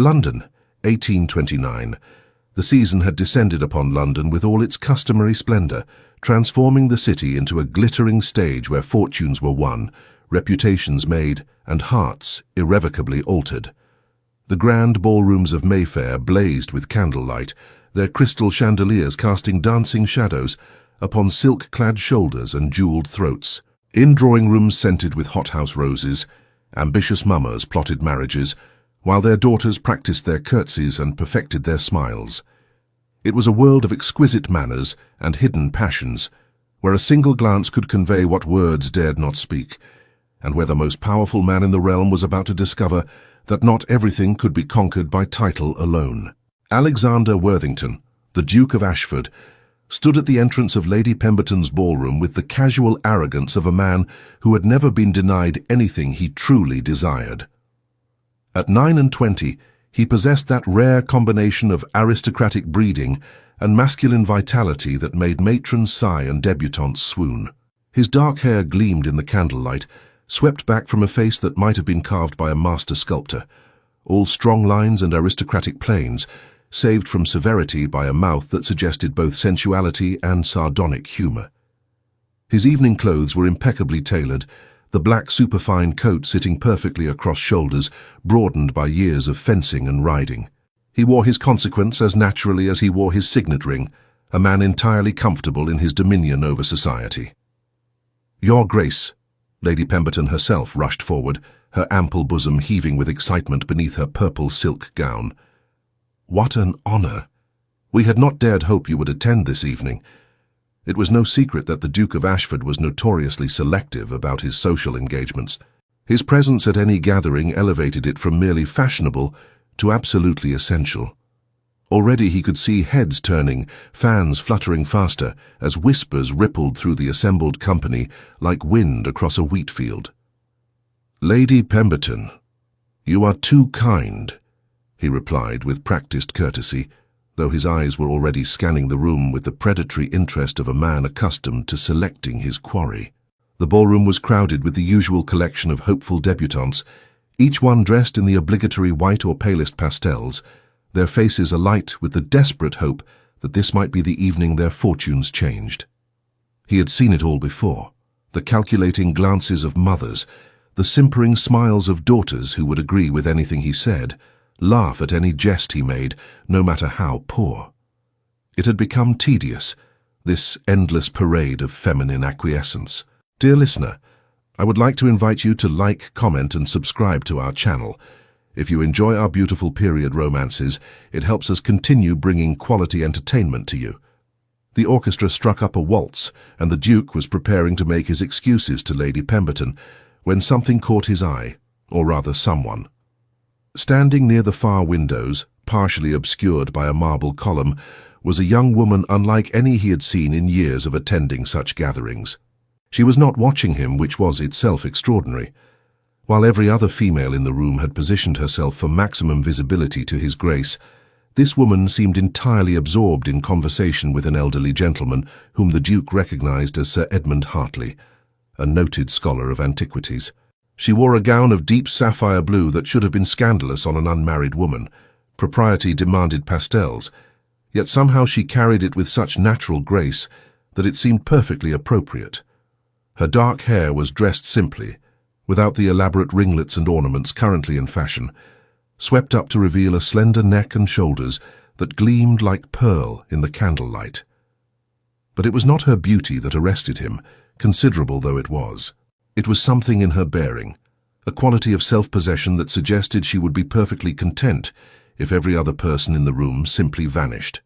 London, 1829. The season had descended upon London with all its customary splendor, transforming the city into a glittering stage where fortunes were won, reputations made, and hearts irrevocably altered. The grand ballrooms of Mayfair blazed with candlelight, their crystal chandeliers casting dancing shadows upon silk-clad shoulders and jeweled throats. In drawing-rooms scented with hothouse roses, ambitious mummers plotted marriages, while their daughters practiced their curtsies and perfected their smiles. It was a world of exquisite manners and hidden passions, where a single glance could convey what words dared not speak, and where the most powerful man in the realm was about to discover that not everything could be conquered by title alone. Alexander Worthington, the Duke of Ashford, stood at the entrance of Lady Pemberton's ballroom with the casual arrogance of a man who had never been denied anything he truly desired. At 29, he possessed that rare combination of aristocratic breeding and masculine vitality that made matrons sigh and debutantes swoon. His dark hair gleamed in the candlelight, swept back from a face that might have been carved by a master sculptor, all strong lines and aristocratic planes, saved from severity by a mouth that suggested both sensuality and sardonic humor. His evening clothes were impeccably tailored, the black superfine coat sitting perfectly across shoulders, broadened by years of fencing and riding. He wore his consequence as naturally as he wore his signet ring, a man entirely comfortable in his dominion over society. "Your Grace," Lady Pemberton herself rushed forward, her ample bosom heaving with excitement beneath her purple silk gown. "What an honor! We had not dared hope you would attend this evening." It was no secret that the Duke of Ashford was notoriously selective about his social engagements. His presence at any gathering elevated it from merely fashionable to absolutely essential. Already he could see heads turning, fans fluttering faster, as whispers rippled through the assembled company like wind across a wheat field. "Lady Pemberton, you are too kind," he replied with practiced courtesy, though his eyes were already scanning the room with the predatory interest of a man accustomed to selecting his quarry. The ballroom was crowded with the usual collection of hopeful debutantes, each one dressed in the obligatory white or palest pastels, their faces alight with the desperate hope that this might be the evening their fortunes changed. He had seen it all before, the calculating glances of mothers, the simpering smiles of daughters who would agree with anything he said, laugh at any jest he made, no matter how poor. It had become tedious, this endless parade of feminine acquiescence. Dear listener, I would like to invite you to like, comment, and subscribe to our channel. If you enjoy our beautiful period romances, it helps us continue bringing quality entertainment to you. The orchestra struck up a waltz, and the Duke was preparing to make his excuses to Lady Pemberton, when something caught his eye, or rather someone. Standing near the far windows, partially obscured by a marble column, was a young woman unlike any he had seen in years of attending such gatherings. She was not watching him, which was itself extraordinary. While every other female in the room had positioned herself for maximum visibility to his grace, this woman seemed entirely absorbed in conversation with an elderly gentleman whom the Duke recognized as Sir Edmund Hartley, a noted scholar of antiquities. She wore a gown of deep sapphire blue that should have been scandalous on an unmarried woman. Propriety demanded pastels, yet somehow she carried it with such natural grace that it seemed perfectly appropriate. Her dark hair was dressed simply, without the elaborate ringlets and ornaments currently in fashion, swept up to reveal a slender neck and shoulders that gleamed like pearl in the candlelight. But it was not her beauty that arrested him, considerable though it was. It was something in her bearing, a quality of self-possession that suggested she would be perfectly content if every other person in the room simply vanished.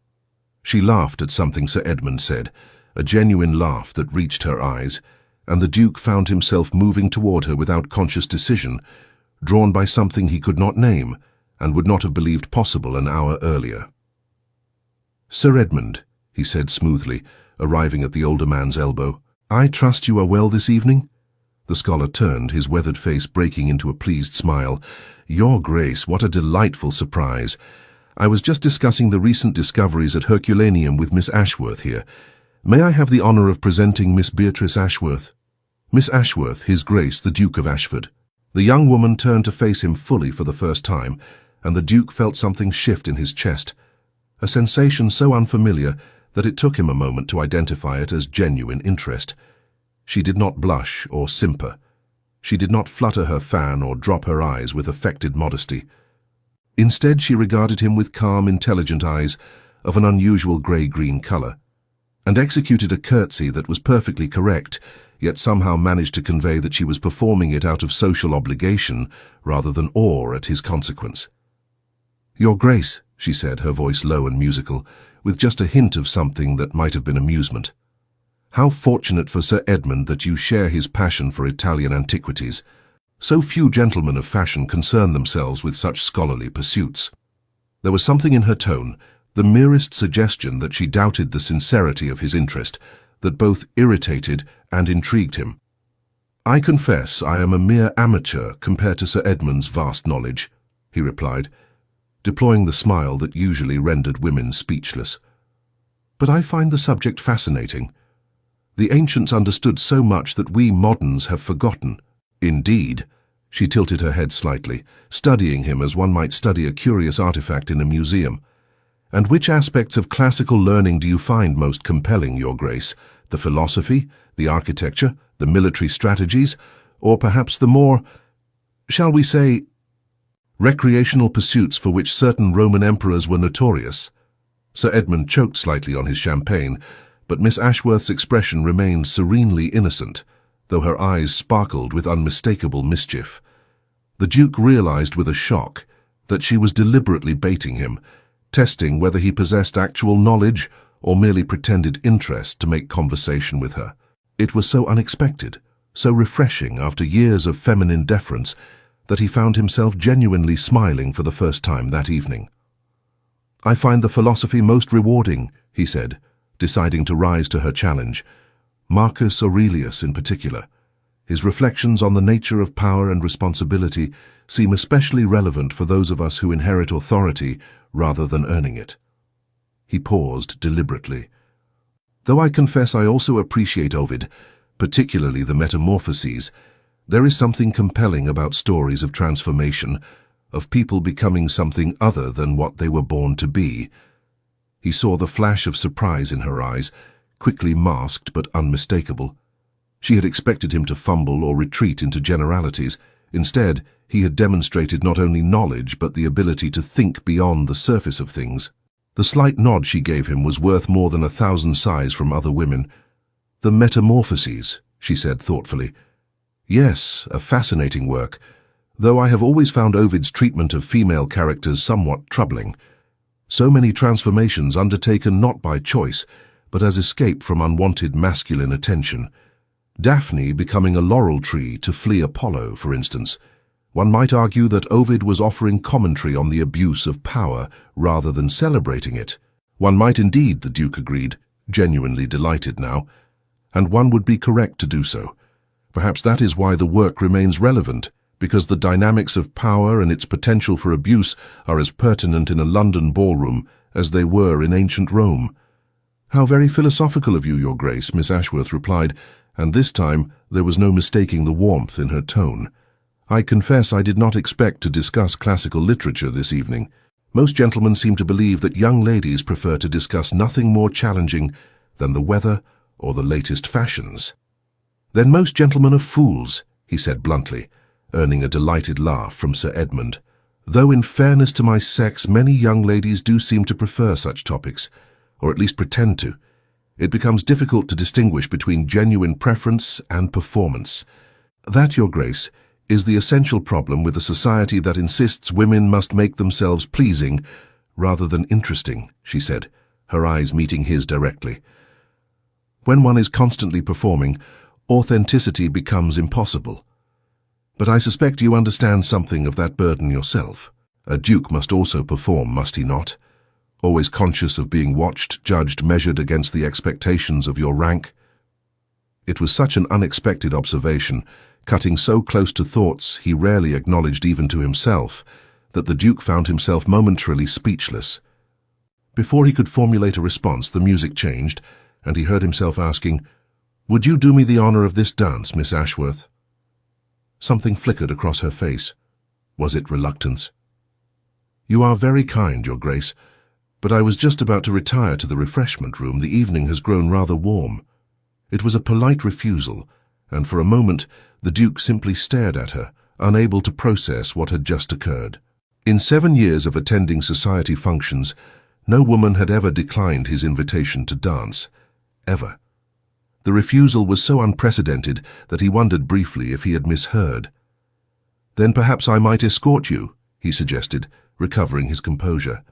She laughed at something Sir Edmund said, a genuine laugh that reached her eyes, and the Duke found himself moving toward her without conscious decision, drawn by something he could not name and would not have believed possible an hour earlier. "Sir Edmund," he said smoothly, arriving at the older man's elbow, "I trust you are well this evening?" The scholar turned, his weathered face breaking into a pleased smile. "Your Grace, what a delightful surprise. I was just discussing the recent discoveries at Herculaneum with Miss Ashworth here. May I have the honor of presenting Miss Beatrice Ashworth?" "Miss Ashworth, His Grace, the Duke of Ashford." The young woman turned to face him fully for the first time, and the Duke felt something shift in his chest, a sensation so unfamiliar that it took him a moment to identify it as genuine interest. She did not blush or simper. She did not flutter her fan or drop her eyes with affected modesty. Instead, she regarded him with calm, intelligent eyes of an unusual grey-green colour, and executed a curtsy that was perfectly correct, yet somehow managed to convey that she was performing it out of social obligation rather than awe at his consequence. "Your Grace," she said, her voice low and musical, with just a hint of something that might have been amusement. "How fortunate for Sir Edmund that you share his passion for Italian antiquities. So few gentlemen of fashion concern themselves with such scholarly pursuits." There was something in her tone, the merest suggestion that she doubted the sincerity of his interest, that both irritated and intrigued him. "I confess I am a mere amateur compared to Sir Edmund's vast knowledge," he replied, deploying the smile that usually rendered women speechless. "But I find the subject fascinating. The ancients understood so much that we moderns have forgotten." "Indeed." She tilted her head slightly, studying him as one might study a curious artifact in a museum. "And which aspects of classical learning do you find most compelling, Your Grace? The philosophy, the architecture, the military strategies, or perhaps the more, shall we say, recreational pursuits for which certain Roman emperors were notorious?" Sir Edmund choked slightly on his champagne, but Miss Ashworth's expression remained serenely innocent, though her eyes sparkled with unmistakable mischief. The Duke realized with a shock that she was deliberately baiting him, testing whether he possessed actual knowledge or merely pretended interest to make conversation with her. It was so unexpected, so refreshing after years of feminine deference, that he found himself genuinely smiling for the first time that evening. "I find the philosophy most rewarding," he said, deciding to rise to her challenge. "Marcus Aurelius in particular. His reflections on the nature of power and responsibility seem especially relevant for those of us who inherit authority rather than earning it." He paused deliberately. "Though I confess I also appreciate Ovid, particularly the Metamorphoses, there is something compelling about stories of transformation, of people becoming something other than what they were born to be." He saw the flash of surprise in her eyes, quickly masked but unmistakable. She had expected him to fumble or retreat into generalities. Instead, he had demonstrated not only knowledge but the ability to think beyond the surface of things. The slight nod she gave him was worth more than 1,000 sighs from other women. "The Metamorphoses," she said thoughtfully. "Yes, a fascinating work, though I have always found Ovid's treatment of female characters somewhat troubling. So many transformations undertaken not by choice, but as escape from unwanted masculine attention. Daphne becoming a laurel tree to flee Apollo, for instance. One might argue that Ovid was offering commentary on the abuse of power rather than celebrating it." "One might indeed," the Duke agreed, genuinely delighted now, "and one would be correct to do so. Perhaps that is why the work remains relevant, because the dynamics of power and its potential for abuse are as pertinent in a London ballroom as they were in ancient Rome." "How very philosophical of you, Your Grace," Miss Ashworth replied, and this time there was no mistaking the warmth in her tone. "I confess I did not expect to discuss classical literature this evening. Most gentlemen seem to believe that young ladies prefer to discuss nothing more challenging than the weather or the latest fashions." "Then most gentlemen are fools," he said bluntly, earning a delighted laugh from Sir Edmund. "Though in fairness to my sex, many young ladies do seem to prefer such topics, or at least pretend to. It becomes difficult to distinguish between genuine preference and performance. That, Your Grace, is the essential problem with a society that insists women must make themselves pleasing rather than interesting," she said, her eyes meeting his directly. "When one is constantly performing, authenticity becomes impossible. But I suspect you understand something of that burden yourself. A duke must also perform, must he not? Always conscious of being watched, judged, measured against the expectations of your rank." It was such an unexpected observation, cutting so close to thoughts he rarely acknowledged even to himself, that the Duke found himself momentarily speechless. Before he could formulate a response, the music changed, and he heard himself asking, "Would you do me the honor of this dance, Miss Ashworth?" Something flickered across her face. Was it reluctance? You are very kind, Your Grace, but I was just about to retire to the refreshment room. The evening has grown rather warm. It was a polite refusal, and for a moment the Duke simply stared at her, unable to process what had just occurred. In 7 years of attending society functions, no woman had ever declined his invitation to dance. Ever. The refusal was so unprecedented that he wondered briefly if he had misheard. "Then perhaps I might escort you," he suggested, recovering his composure.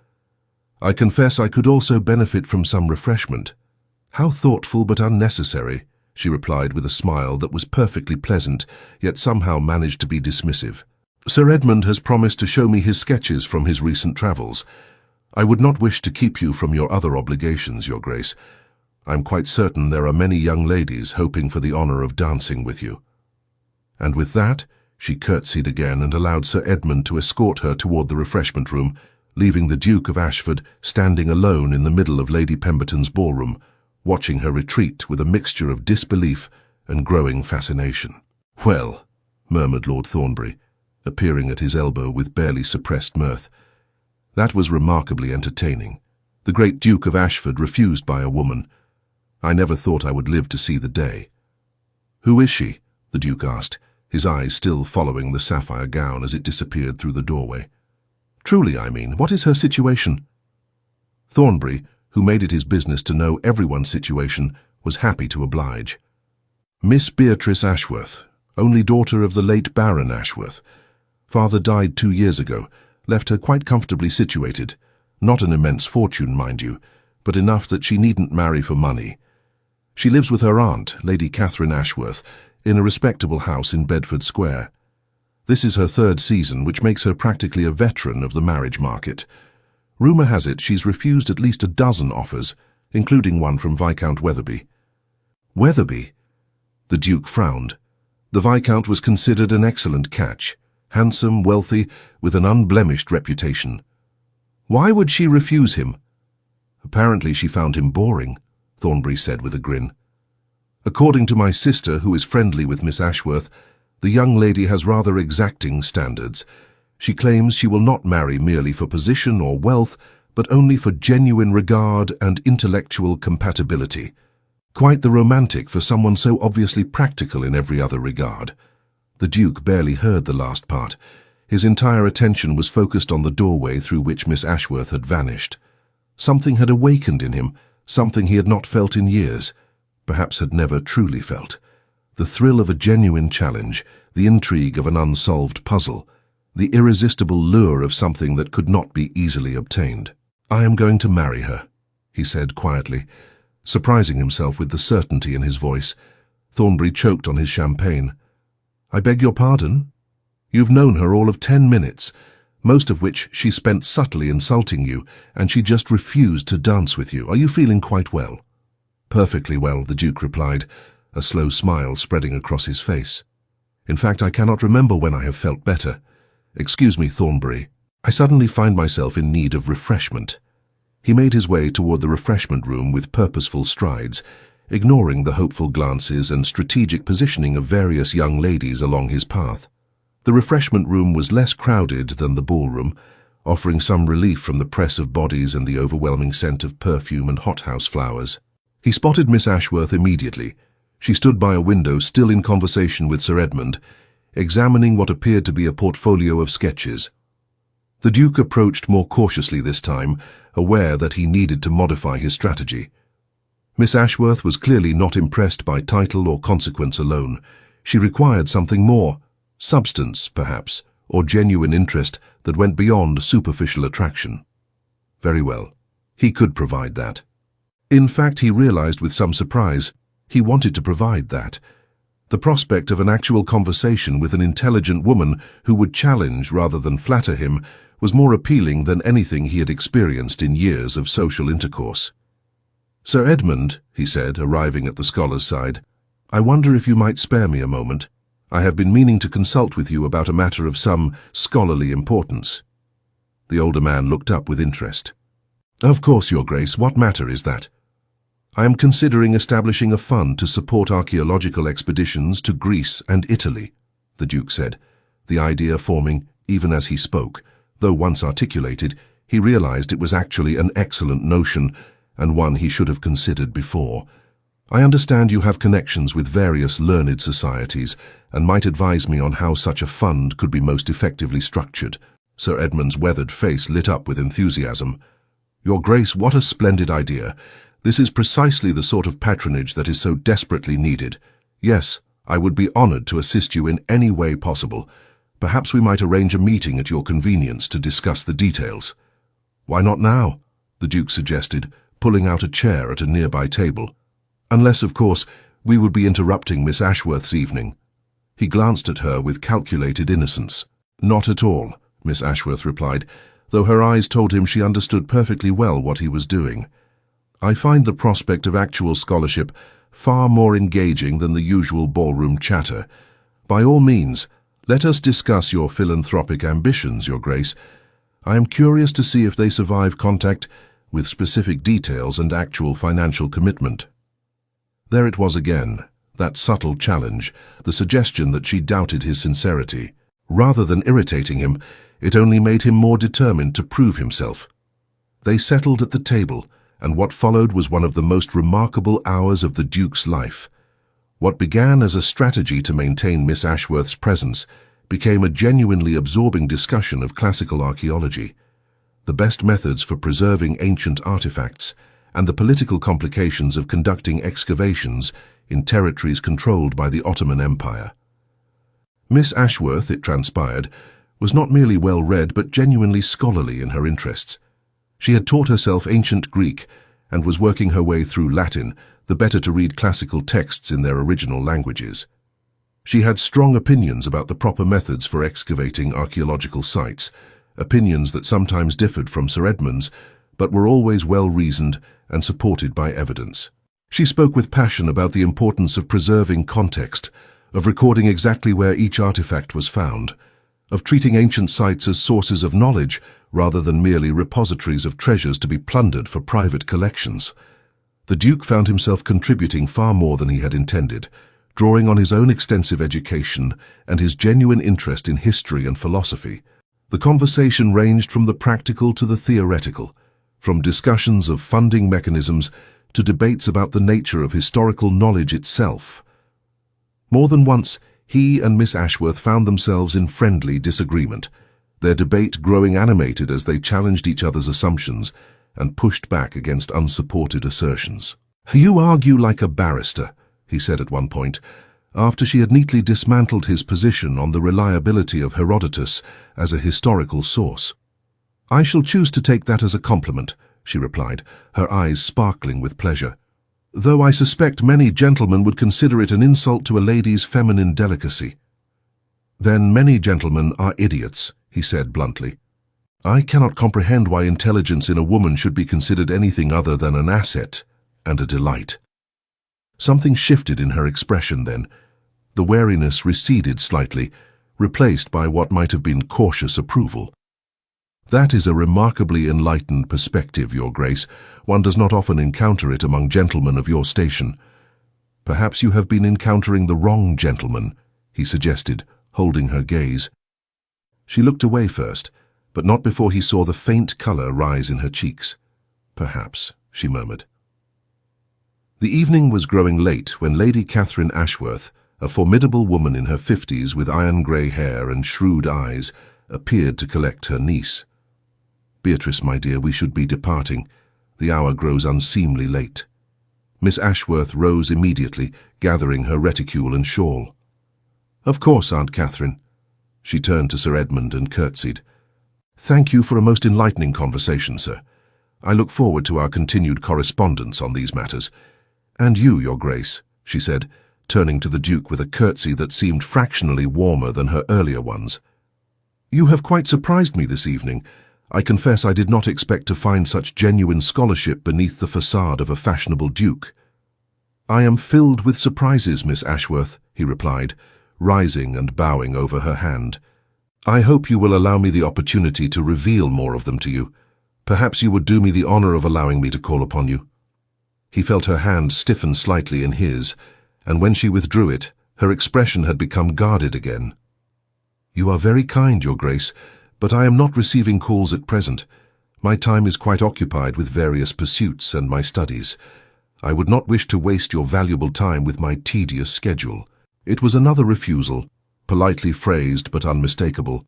"I confess I could also benefit from some refreshment." "How thoughtful but unnecessary," she replied with a smile that was perfectly pleasant, yet somehow managed to be dismissive. "Sir Edmund has promised to show me his sketches from his recent travels. I would not wish to keep you from your other obligations, Your Grace. I'm quite certain there are many young ladies hoping for the honor of dancing with you." And with that, she curtsied again and allowed Sir Edmund to escort her toward the refreshment room, leaving the Duke of Ashford standing alone in the middle of Lady Pemberton's ballroom, watching her retreat with a mixture of disbelief and growing fascination. "Well," murmured Lord Thornbury, appearing at his elbow with barely suppressed mirth, "that was remarkably entertaining. The great Duke of Ashford refused by a woman. I never thought I would live to see the day." "Who is she?" the Duke asked, his eyes still following the sapphire gown as it disappeared through the doorway. "Truly, I mean, what is her situation?" Thornbury, who made it his business to know everyone's situation, was happy to oblige. "Miss Beatrice Ashworth, only daughter of the late Baron Ashworth. Father died 2 years ago, left her quite comfortably situated. Not an immense fortune, mind you, but enough that she needn't marry for money. She lives with her aunt, Lady Catherine Ashworth, in a respectable house in Bedford Square. This is her 3rd season, which makes her practically a veteran of the marriage market. Rumour has it she's refused at least a dozen offers, including one from Viscount Weatherby." "Weatherby?" The Duke frowned. The Viscount was considered an excellent catch, handsome, wealthy, with an unblemished reputation. "Why would she refuse him?" "Apparently she found him boring," Thornbury said with a grin. "According to my sister, who is friendly with Miss Ashworth, the young lady has rather exacting standards. She claims she will not marry merely for position or wealth, but only for genuine regard and intellectual compatibility. Quite the romantic for someone so obviously practical in every other regard." The Duke barely heard the last part. His entire attention was focused on the doorway through which Miss Ashworth had vanished. Something had awakened in him, something he had not felt in years, perhaps had never truly felt. The thrill of a genuine challenge, the intrigue of an unsolved puzzle, the irresistible lure of something that could not be easily obtained. "I am going to marry her," he said quietly, surprising himself with the certainty in his voice. Thornbury choked on his champagne. "I beg your pardon? You've known her all of 10 minutes, most of which she spent subtly insulting you, and she just refused to dance with you. Are you feeling quite well?" "Perfectly well," the Duke replied, a slow smile spreading across his face. "In fact, I cannot remember when I have felt better. Excuse me, Thornbury. I suddenly find myself in need of refreshment." He made his way toward the refreshment room with purposeful strides, ignoring the hopeful glances and strategic positioning of various young ladies along his path. The refreshment room was less crowded than the ballroom, offering some relief from the press of bodies and the overwhelming scent of perfume and hothouse flowers. He spotted Miss Ashworth immediately. She stood by a window, still in conversation with Sir Edmund, examining what appeared to be a portfolio of sketches. The Duke approached more cautiously this time, aware that he needed to modify his strategy. Miss Ashworth was clearly not impressed by title or consequence alone. She required something more, substance, perhaps, or genuine interest that went beyond superficial attraction. Very well, he could provide that. In fact, he realized with some surprise, he wanted to provide that. The prospect of an actual conversation with an intelligent woman who would challenge rather than flatter him was more appealing than anything he had experienced in years of social intercourse. "Sir Edmund," he said, arriving at the scholar's side, "I wonder if you might spare me a moment. I have been meaning to consult with you about a matter of some scholarly importance." The older man looked up with interest. "Of course, Your Grace. What matter is that?" "I am considering establishing a fund to support archaeological expeditions to Greece and Italy," the Duke said, the idea forming, even as he spoke, Though once articulated, he realized it was actually an excellent notion, and one he should have considered before. I understand you have connections with various learned societies, and might advise me on how such a fund could be most effectively structured. Sir Edmund's weathered face lit up with enthusiasm. Your Grace, what a splendid idea. This is precisely the sort of patronage that is so desperately needed. Yes, I would be honored to assist you in any way possible. Perhaps we might arrange a meeting at your convenience to discuss the details. Why not now? The Duke suggested, pulling out a chair at a nearby table. Unless, of course, we would be interrupting Miss Ashworth's evening. He glanced at her with calculated innocence. Not at all, Miss Ashworth replied, though her eyes told him she understood perfectly well what he was doing. I find the prospect of actual scholarship far more engaging than the usual ballroom chatter. By all means, let us discuss your philanthropic ambitions, Your Grace. I am curious to see if they survive contact with specific details and actual financial commitment. There it was again, that subtle challenge, the suggestion that she doubted his sincerity. Rather than irritating him, it only made him more determined to prove himself. They settled at the table, and what followed was one of the most remarkable hours of the Duke's life. What began as a strategy to maintain Miss Ashworth's presence became a genuinely absorbing discussion of classical archaeology, the best methods for preserving ancient artifacts, and the political complications of conducting excavations in territories controlled by the Ottoman Empire. Miss Ashworth, it transpired, was not merely well-read but genuinely scholarly in her interests. She had taught herself ancient Greek and was working her way through Latin, the better to read classical texts in their original languages. She had strong opinions about the proper methods for excavating archaeological sites, opinions that sometimes differed from Sir Edmund's, but were always well-reasoned and supported by evidence. She spoke with passion about the importance of preserving context, of recording exactly where each artifact was found, of treating ancient sites as sources of knowledge rather than merely repositories of treasures to be plundered for private collections. The Duke found himself contributing far more than he had intended, drawing on his own extensive education and his genuine interest in history and philosophy. The conversation ranged from the practical to the theoretical, from discussions of funding mechanisms to debates about the nature of historical knowledge itself. More than once, he and Miss Ashworth found themselves in friendly disagreement, their debate growing animated as they challenged each other's assumptions and pushed back against unsupported assertions. "You argue like a barrister," he said at one point, after she had neatly dismantled his position on the reliability of Herodotus as a historical source. "I shall choose to take that as a compliment," she replied, her eyes sparkling with pleasure, "though I suspect many gentlemen would consider it an insult to a lady's feminine delicacy." "Then many gentlemen are idiots," he said bluntly. "I cannot comprehend why intelligence in a woman should be considered anything other than an asset and a delight." Something shifted in her expression then. The wariness receded slightly, replaced by what might have been cautious approval. "That is a remarkably enlightened perspective, Your Grace. One does not often encounter it among gentlemen of your station." "Perhaps you have been encountering the wrong gentleman," he suggested, holding her gaze. She looked away first, but not before he saw the faint color rise in her cheeks. "Perhaps," she murmured. The evening was growing late when Lady Catherine Ashworth, a formidable woman in her 50s with iron-grey hair and shrewd eyes, appeared to collect her niece. "Beatrice, my dear, we should be departing. The hour grows unseemly late." Miss Ashworth rose immediately, gathering her reticule and shawl. "Of course, Aunt Catherine." She turned to Sir Edmund and curtsied. "Thank you for a most enlightening conversation, sir. I look forward to our continued correspondence on these matters. And you, Your Grace," she said, turning to the Duke with a curtsy that seemed fractionally warmer than her earlier ones. "You have quite surprised me this evening. I confess I did not expect to find such genuine scholarship beneath the facade of a fashionable duke." "I am filled with surprises, Miss Ashworth," he replied, rising and bowing over her hand. "I hope you will allow me the opportunity to reveal more of them to you. Perhaps you would do me the honor of allowing me to call upon you." He felt her hand stiffen slightly in his, and when she withdrew it, her expression had become guarded again. "You are very kind, Your Grace, but I am not receiving calls at present. My time is quite occupied with various pursuits and my studies. I would not wish to waste your valuable time with my tedious schedule." It was another refusal, politely phrased but unmistakable.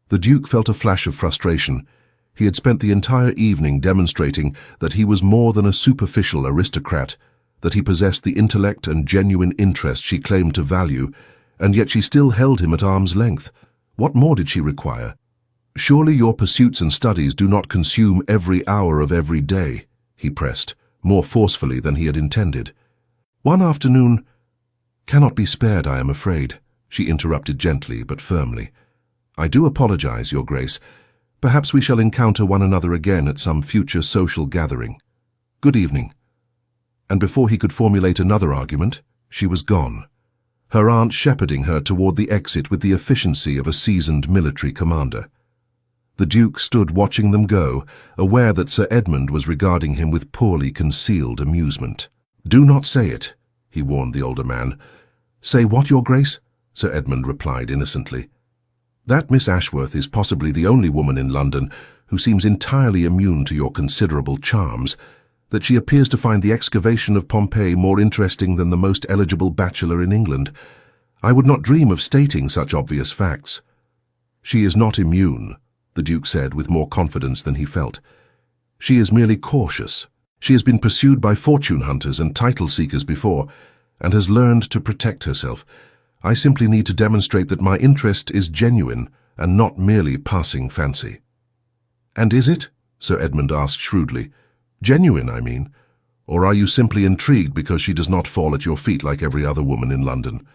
The Duke felt a flash of frustration. He had spent the entire evening demonstrating that he was more than a superficial aristocrat, that he possessed the intellect and genuine interest she claimed to value, and yet she still held him at arm's length. What more did she require? "Surely your pursuits and studies do not consume every hour of every day," he pressed, more forcefully than he had intended. "One afternoon—" "Cannot be spared, I am afraid," she interrupted gently but firmly. "I do apologize, Your Grace. Perhaps we shall encounter one another again at some future social gathering. Good evening." And before he could formulate another argument, she was gone, her aunt shepherding her toward the exit with the efficiency of a seasoned military commander. The Duke stood watching them go, aware that Sir Edmund was regarding him with poorly concealed amusement. "Do not say it," he warned the older man. "Say what, Your Grace?" Sir Edmund replied innocently. "That Miss Ashworth is possibly the only woman in London who seems entirely immune to your considerable charms, that she appears to find the excavation of Pompeii more interesting than the most eligible bachelor in England. I would not dream of stating such obvious facts." "She is not immune," the Duke said with more confidence than he felt. "She is merely cautious. She has been pursued by fortune hunters and title seekers before, and has learned to protect herself. I simply need to demonstrate that my interest is genuine and not merely passing fancy." "And is it?" Sir Edmund asked shrewdly. "Genuine, I mean. Or are you simply intrigued because she does not fall at your feet like every other woman in London?"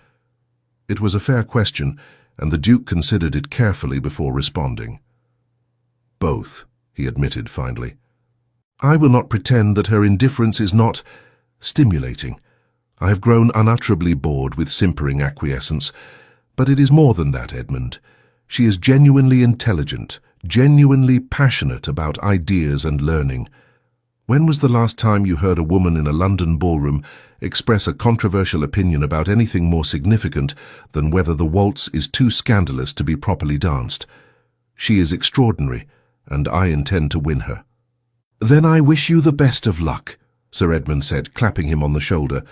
It was a fair question, and the Duke considered it carefully before responding. "Both," he admitted finally. "I will not pretend that her indifference is not stimulating. I have grown unutterably bored with simpering acquiescence, but it is more than that, Edmund. She is genuinely intelligent, genuinely passionate about ideas and learning. When was the last time you heard a woman in a London ballroom express a controversial opinion about anything more significant than whether the waltz is too scandalous to be properly danced? She is extraordinary, and I intend to win her." "Then I wish you the best of luck," Sir Edmund said, clapping him on the shoulder.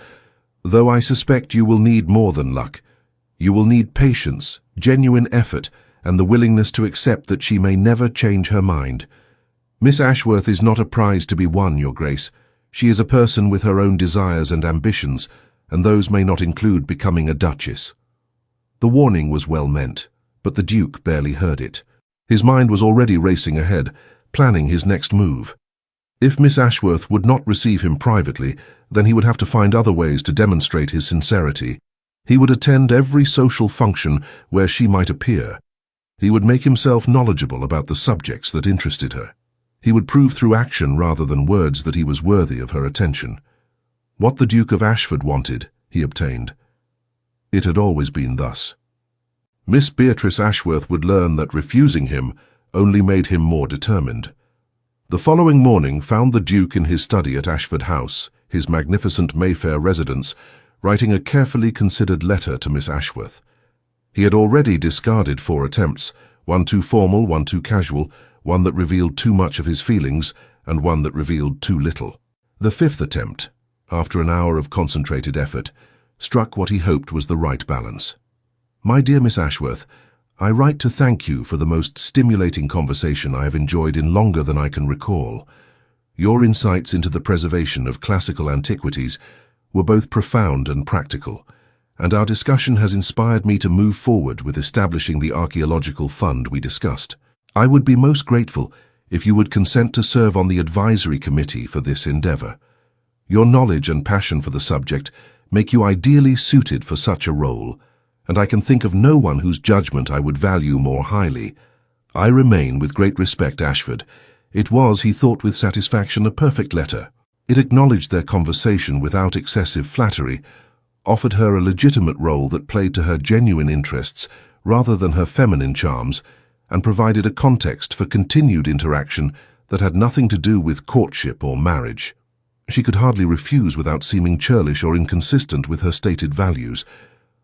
"Though I suspect you will need more than luck. You will need patience, genuine effort, and the willingness to accept that she may never change her mind. Miss Ashworth is not a prize to be won, Your Grace. She is a person with her own desires and ambitions, and those may not include becoming a duchess." The warning was well meant, but the Duke barely heard it. His mind was already racing ahead, planning his next move. If Miss Ashworth would not receive him privately, then he would have to find other ways to demonstrate his sincerity. He would attend every social function where she might appear. He would make himself knowledgeable about the subjects that interested her. He would prove through action rather than words that he was worthy of her attention. What the Duke of Ashford wanted, he obtained. It had always been thus. Miss Beatrice Ashworth would learn that refusing him only made him more determined. The following morning found the Duke in his study at Ashford House, his magnificent Mayfair residence, writing a carefully considered letter to Miss Ashworth. He had already discarded 4 attempts, one too formal, one too casual, one that revealed too much of his feelings, and one that revealed too little. The 5th attempt, after an hour of concentrated effort, struck what he hoped was the right balance. "My dear Miss Ashworth, I write to thank you for the most stimulating conversation I have enjoyed in longer than I can recall. Your insights into the preservation of classical antiquities were both profound and practical, and our discussion has inspired me to move forward with establishing the archaeological fund we discussed. I would be most grateful if you would consent to serve on the advisory committee for this endeavor. Your knowledge and passion for the subject make you ideally suited for such a role, and I can think of no one whose judgment I would value more highly. I remain, with great respect, Ashford." It was, he thought with satisfaction, a perfect letter. It acknowledged their conversation without excessive flattery, offered her a legitimate role that played to her genuine interests rather than her feminine charms, and provided a context for continued interaction that had nothing to do with courtship or marriage. She could hardly refuse without seeming churlish or inconsistent with her stated values.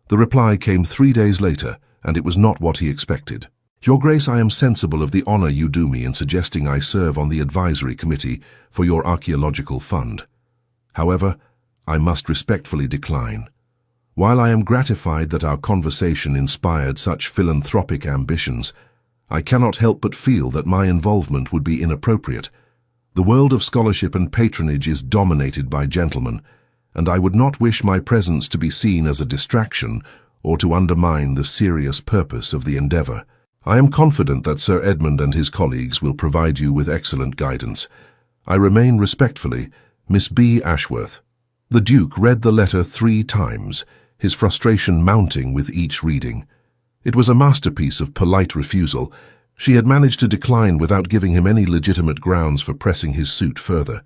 The reply came 3 days later, and it was not what he expected. Your Grace, I am sensible of the honor you do me in suggesting I serve on the advisory committee for your archaeological fund. However, I must respectfully decline. While I am gratified that our conversation inspired such philanthropic ambitions, I cannot help but feel that my involvement would be inappropriate. The world of scholarship and patronage is dominated by gentlemen, and I would not wish my presence to be seen as a distraction or to undermine the serious purpose of the endeavor. I am confident that Sir Edmund and his colleagues will provide you with excellent guidance. I remain respectfully, Miss B. Ashworth. The Duke read the letter 3 times, his frustration mounting with each reading. It was a masterpiece of polite refusal. She had managed to decline without giving him any legitimate grounds for pressing his suit further.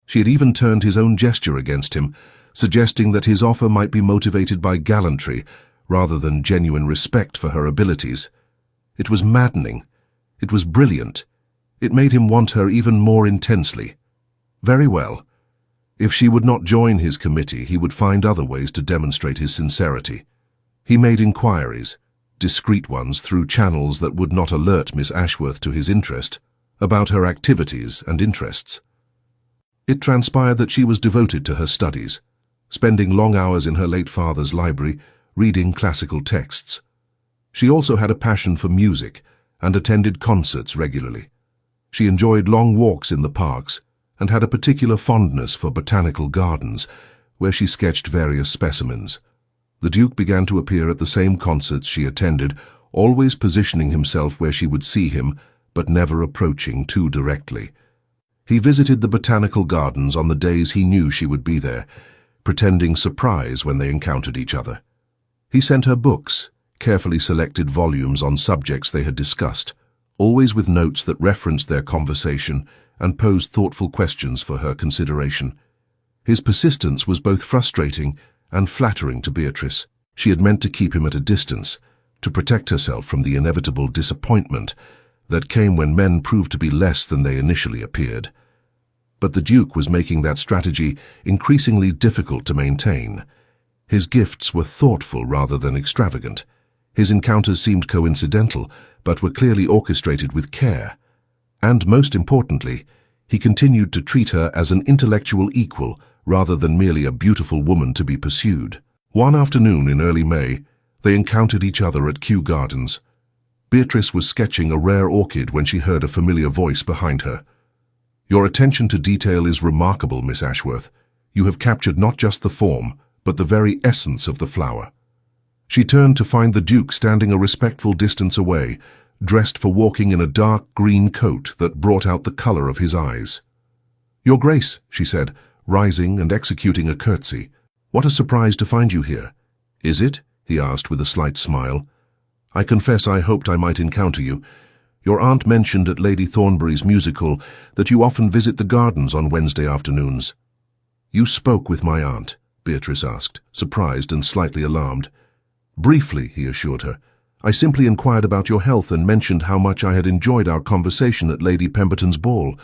She had even turned his own gesture against him, suggesting that his offer might be motivated by gallantry rather than genuine respect for her abilities. It was maddening. It was brilliant. It made him want her even more intensely. Very well. If she would not join his committee, he would find other ways to demonstrate his sincerity. He made inquiries, discreet ones through channels that would not alert Miss Ashworth to his interest, about her activities and interests. It transpired that she was devoted to her studies, spending long hours in her late father's library, reading classical texts. She also had a passion for music and attended concerts regularly. She enjoyed long walks in the parks and had a particular fondness for botanical gardens, where she sketched various specimens. The Duke began to appear at the same concerts she attended, always positioning himself where she would see him, but never approaching too directly. He visited the botanical gardens on the days he knew she would be there, pretending surprise when they encountered each other. He sent her books, carefully selected volumes on subjects they had discussed, always with notes that referenced their conversation and posed thoughtful questions for her consideration. His persistence was both frustrating and flattering to Beatrice. She had meant to keep him at a distance, to protect herself from the inevitable disappointment that came when men proved to be less than they initially appeared. But the Duke was making that strategy increasingly difficult to maintain. His gifts were thoughtful rather than extravagant. His encounters seemed coincidental, but were clearly orchestrated with care. And most importantly, he continued to treat her as an intellectual equal rather than merely a beautiful woman to be pursued. One afternoon in early May, they encountered each other at Kew Gardens. Beatrice was sketching a rare orchid when she heard a familiar voice behind her. "Your attention to detail is remarkable, Miss Ashworth. You have captured not just the form, but the very essence of the flower." She turned to find the Duke standing a respectful distance away, dressed for walking in a dark green coat that brought out the color of his eyes. "Your Grace," she said, rising and executing a curtsy. "What a surprise to find you here." "Is it?" he asked with a slight smile. "I confess I hoped I might encounter you. Your aunt mentioned at Lady Thornbury's musical that you often visit the gardens on Wednesday afternoons." "You spoke with my aunt?" Beatrice asked, surprised and slightly alarmed. "Briefly," he assured her. "I simply inquired about your health and mentioned how much I had enjoyed our conversation at Lady Pemberton's ball.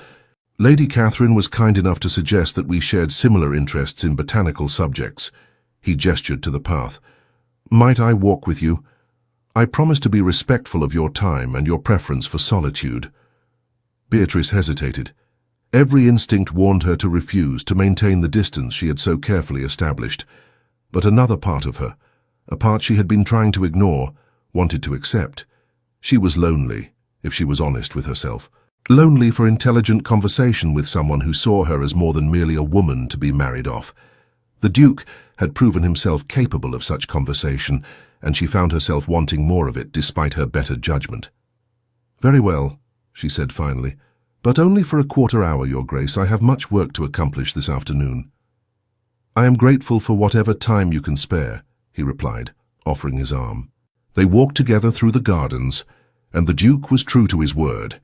Lady Catherine was kind enough to suggest that we shared similar interests in botanical subjects." He gestured to the path. "Might I walk with you? I promise to be respectful of your time and your preference for solitude." Beatrice hesitated. Every instinct warned her to refuse, to maintain the distance she had so carefully established. But another part of her, a part she had been trying to ignore, wanted to accept. She was lonely, if she was honest with herself. Lonely for intelligent conversation with someone who saw her as more than merely a woman to be married off. The Duke had proven himself capable of such conversation, and she found herself wanting more of it despite her better judgment. "Very well," she said finally, "but only for a quarter hour, Your Grace. I have much work to accomplish this afternoon." "I am grateful for whatever time you can spare," he replied, offering his arm. They walked together through the gardens, and the Duke was true to his word.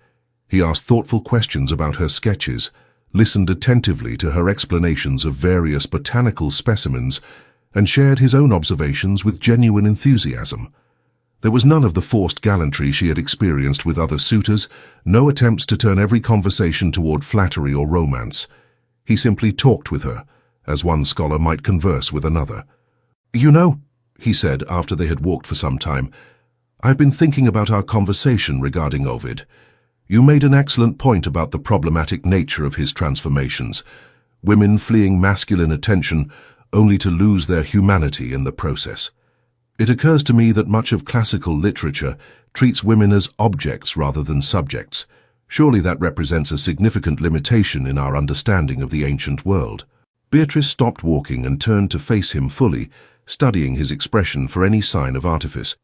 He asked thoughtful questions about her sketches, listened attentively to her explanations of various botanical specimens, and shared his own observations with genuine enthusiasm. There was none of the forced gallantry she had experienced with other suitors, no attempts to turn every conversation toward flattery or romance. He simply talked with her, as one scholar might converse with another. "You know," he said after they had walked for some time, I've been thinking about our conversation regarding Ovid. You made an excellent point about the problematic nature of his transformations, women fleeing masculine attention only to lose their humanity in the process. It occurs to me that much of classical literature treats women as objects rather than subjects. Surely that represents a significant limitation in our understanding of the ancient world. Beatrice stopped walking and turned to face him fully, studying his expression for any sign of artifice.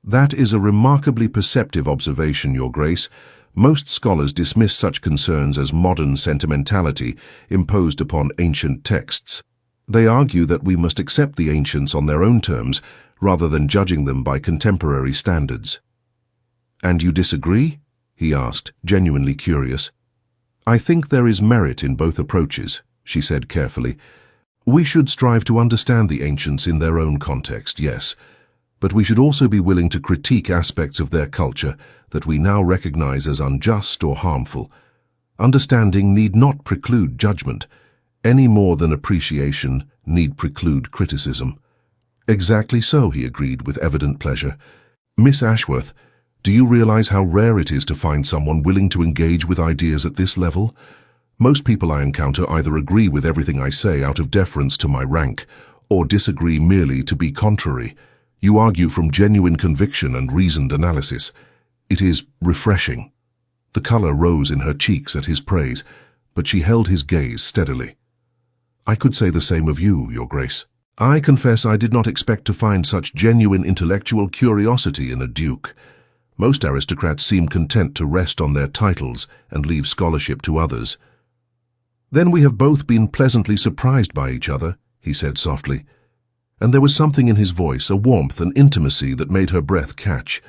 That is a remarkably perceptive observation, Your Grace. Most scholars dismiss such concerns as modern sentimentality imposed upon ancient texts. They argue that we must accept the ancients on their own terms rather than judging them by contemporary standards. And you disagree? He asked, genuinely curious. I think there is merit in both approaches, she said carefully. We should strive to understand the ancients in their own context, yes, but we should also be willing to critique aspects of their culture that we now recognize as unjust or harmful. Understanding need not preclude judgment, any more than appreciation need preclude criticism. Exactly so, he agreed with evident pleasure. Miss Ashworth, do you realize how rare it is to find someone willing to engage with ideas at this level? Most people I encounter either agree with everything I say out of deference to my rank, or disagree merely to be contrary. You argue from genuine conviction and reasoned analysis. It is refreshing. The color rose in her cheeks at his praise, but she held his gaze steadily. I could say the same of you, Your Grace. I confess I did not expect to find such genuine intellectual curiosity in a duke. Most aristocrats seem content to rest on their titles and leave scholarship to others. Then we have both been pleasantly surprised by each other, he said softly. And there was something in his voice, a warmth and intimacy that made her breath catch.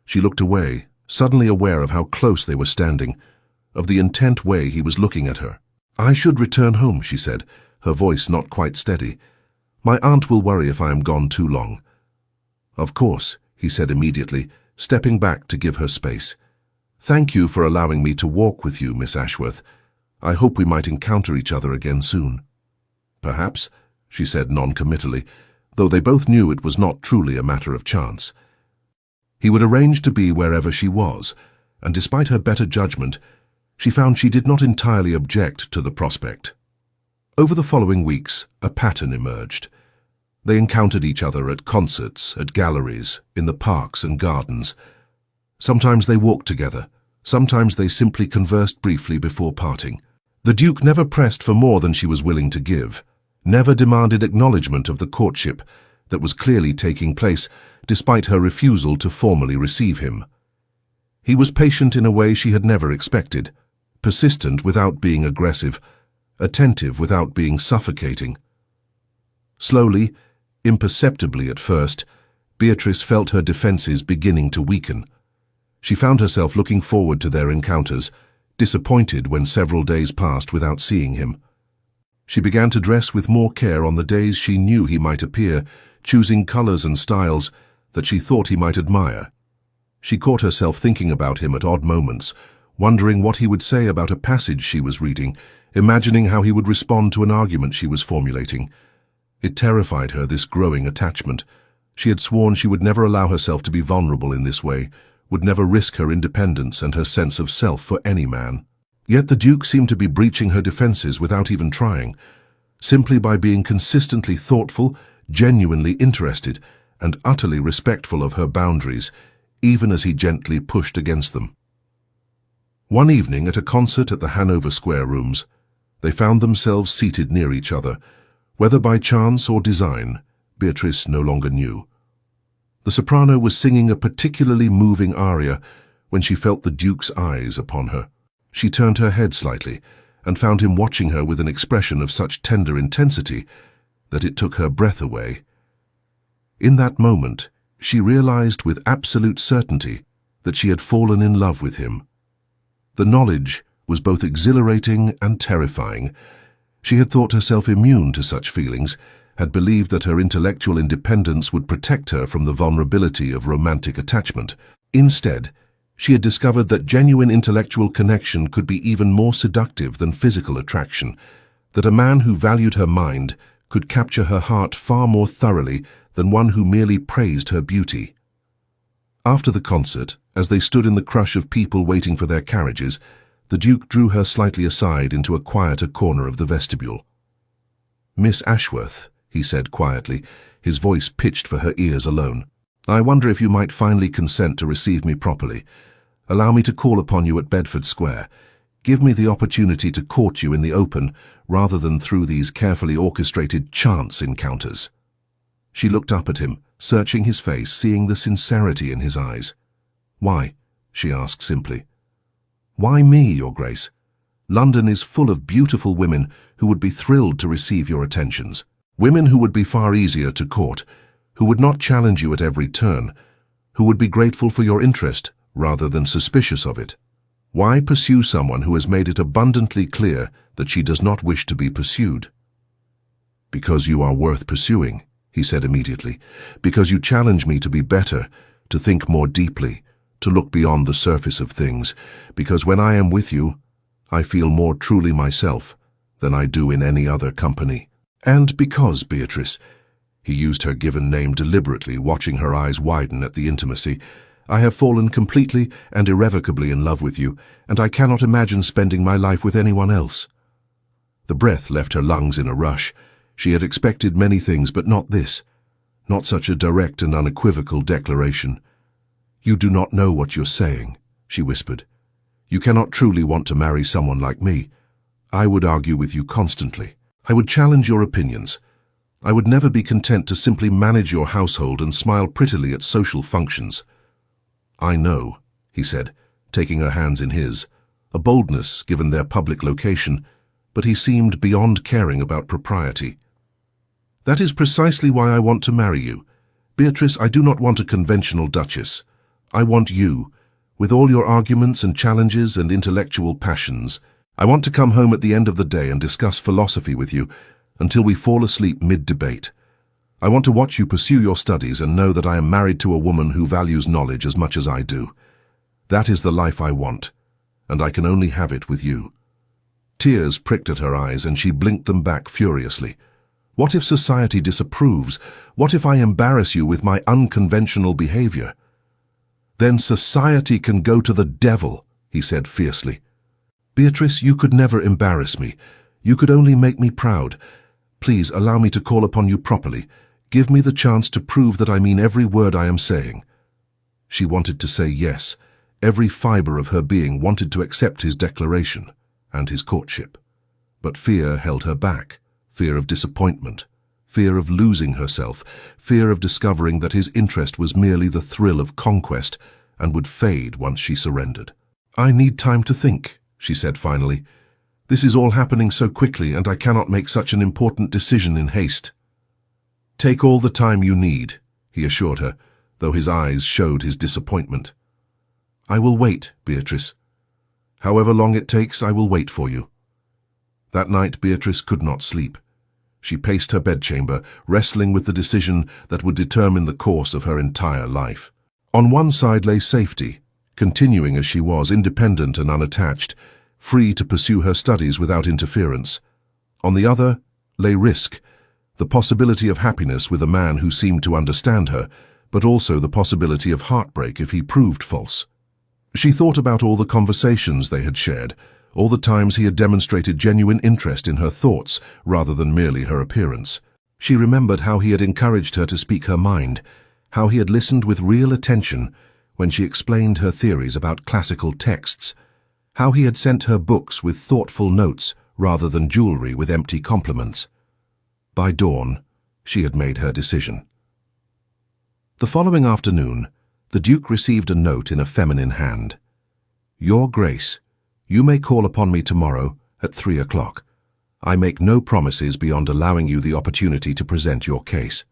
She looked away, suddenly aware of how close they were standing, of the intent way he was looking at her. I should return home, she said, her voice not quite steady. My aunt will worry if I am gone too long. Of course, he said immediately, stepping back to give her space. Thank you for allowing me to walk with you, Miss Ashworth. I hope we might encounter each other again soon. Perhaps, she said non-committally, though they both knew it was not truly a matter of chance. He would arrange to be wherever she was, and despite her better judgment, she found she did not entirely object to the prospect. Over the following weeks, a pattern emerged. They encountered each other at concerts, at galleries, in the parks and gardens. Sometimes they walked together, sometimes they simply conversed briefly before parting. The Duke never pressed for more than she was willing to give, never demanded acknowledgement of the courtship that was clearly taking place despite her refusal to formally receive him. He was patient in a way she had never expected, persistent without being aggressive, attentive without being suffocating. Slowly, imperceptibly at first, Beatrice felt her defenses beginning to weaken. She found herself looking forward to their encounters, disappointed when several days passed without seeing him. She began to dress with more care on the days she knew he might appear, choosing colors and styles that she thought he might admire. She caught herself thinking about him at odd moments, wondering what he would say about a passage she was reading, imagining how he would respond to an argument she was formulating. It terrified her, this growing attachment. She had sworn she would never allow herself to be vulnerable in this way, would never risk her independence and her sense of self for any man. Yet the Duke seemed to be breaching her defenses without even trying, simply by being consistently thoughtful, genuinely interested, and utterly respectful of her boundaries, even as he gently pushed against them. One evening at a concert at the Hanover Square Rooms, they found themselves seated near each other. Whether by chance or design, Beatrice no longer knew. The soprano was singing a particularly moving aria when she felt the Duke's eyes upon her. She turned her head slightly and found him watching her with an expression of such tender intensity that it took her breath away. In that moment, she realized with absolute certainty that she had fallen in love with him. The knowledge was both exhilarating and terrifying. She had thought herself immune to such feelings, had believed that her intellectual independence would protect her from the vulnerability of romantic attachment. Instead, she had discovered that genuine intellectual connection could be even more seductive than physical attraction, that a man who valued her mind could capture her heart far more thoroughly than one who merely praised her beauty. After the concert, as they stood in the crush of people waiting for their carriages, the Duke drew her slightly aside into a quieter corner of the vestibule. "Miss Ashworth," he said quietly, his voice pitched for her ears alone, "I wonder if you might finally consent to receive me properly. Allow me to call upon you at Bedford Square. Give me the opportunity to court you in the open, rather than through these carefully orchestrated chance encounters." She looked up at him, searching his face, seeing the sincerity in his eyes. "Why?" she asked simply. "Why me, Your Grace? London is full of beautiful women who would be thrilled to receive your attentions. Women who would be far easier to court, who would not challenge you at every turn, who would be grateful for your interest rather than suspicious of it. Why pursue someone who has made it abundantly clear that she does not wish to be pursued?" "Because you are worth pursuing," he said immediately. "Because you challenge me to be better, to think more deeply, to look beyond the surface of things. Because when I am with you, I feel more truly myself than I do in any other company. And because, Beatrice," he used her given name deliberately, watching her eyes widen at the intimacy, "I have fallen completely and irrevocably in love with you, and I cannot imagine spending my life with anyone else." The breath left her lungs in a rush. She had expected many things, but not this. Not such a direct and unequivocal declaration. "You do not know what you're saying," she whispered. "You cannot truly want to marry someone like me. I would argue with you constantly. I would challenge your opinions. I would never be content to simply manage your household and smile prettily at social functions." "I know," he said, taking her hands in his, a boldness given their public location, but he seemed beyond caring about propriety. "That is precisely why I want to marry you. Beatrice, I do not want a conventional duchess. I want you, with all your arguments and challenges and intellectual passions. I want to come home at the end of the day and discuss philosophy with you until we fall asleep mid-debate. I want to watch you pursue your studies and know that I am married to a woman who values knowledge as much as I do. That is the life I want, and I can only have it with you." Tears pricked at her eyes, and she blinked them back furiously. "What if society disapproves? What if I embarrass you with my unconventional behavior?" "Then society can go to the devil," he said fiercely. "Beatrice, you could never embarrass me. You could only make me proud. Please allow me to call upon you properly. Give me the chance to prove that I mean every word I am saying." She wanted to say yes. Every fiber of her being wanted to accept his declaration and his courtship. But fear held her back. Fear of disappointment. Fear of losing herself. Fear of discovering that his interest was merely the thrill of conquest and would fade once she surrendered. "I need time to think," she said finally. "This is all happening so quickly, and I cannot make such an important decision in haste." "Take all the time you need," he assured her, though his eyes showed his disappointment. "I will wait, Beatrice. However long it takes, I will wait for you." That night, Beatrice could not sleep. She paced her bedchamber, wrestling with the decision that would determine the course of her entire life. On one side lay safety, continuing as she was, independent and unattached, free to pursue her studies without interference. On the other lay risk, the possibility of happiness with a man who seemed to understand her, but also the possibility of heartbreak if he proved false. She thought about all the conversations they had shared, all the times he had demonstrated genuine interest in her thoughts rather than merely her appearance. She remembered how he had encouraged her to speak her mind, how he had listened with real attention when she explained her theories about classical texts, how he had sent her books with thoughtful notes rather than jewelry with empty compliments. By dawn, she had made her decision. The following afternoon, the Duke received a note in a feminine hand. "Your Grace, you may call upon me tomorrow at 3 o'clock. I make no promises beyond allowing you the opportunity to present your case.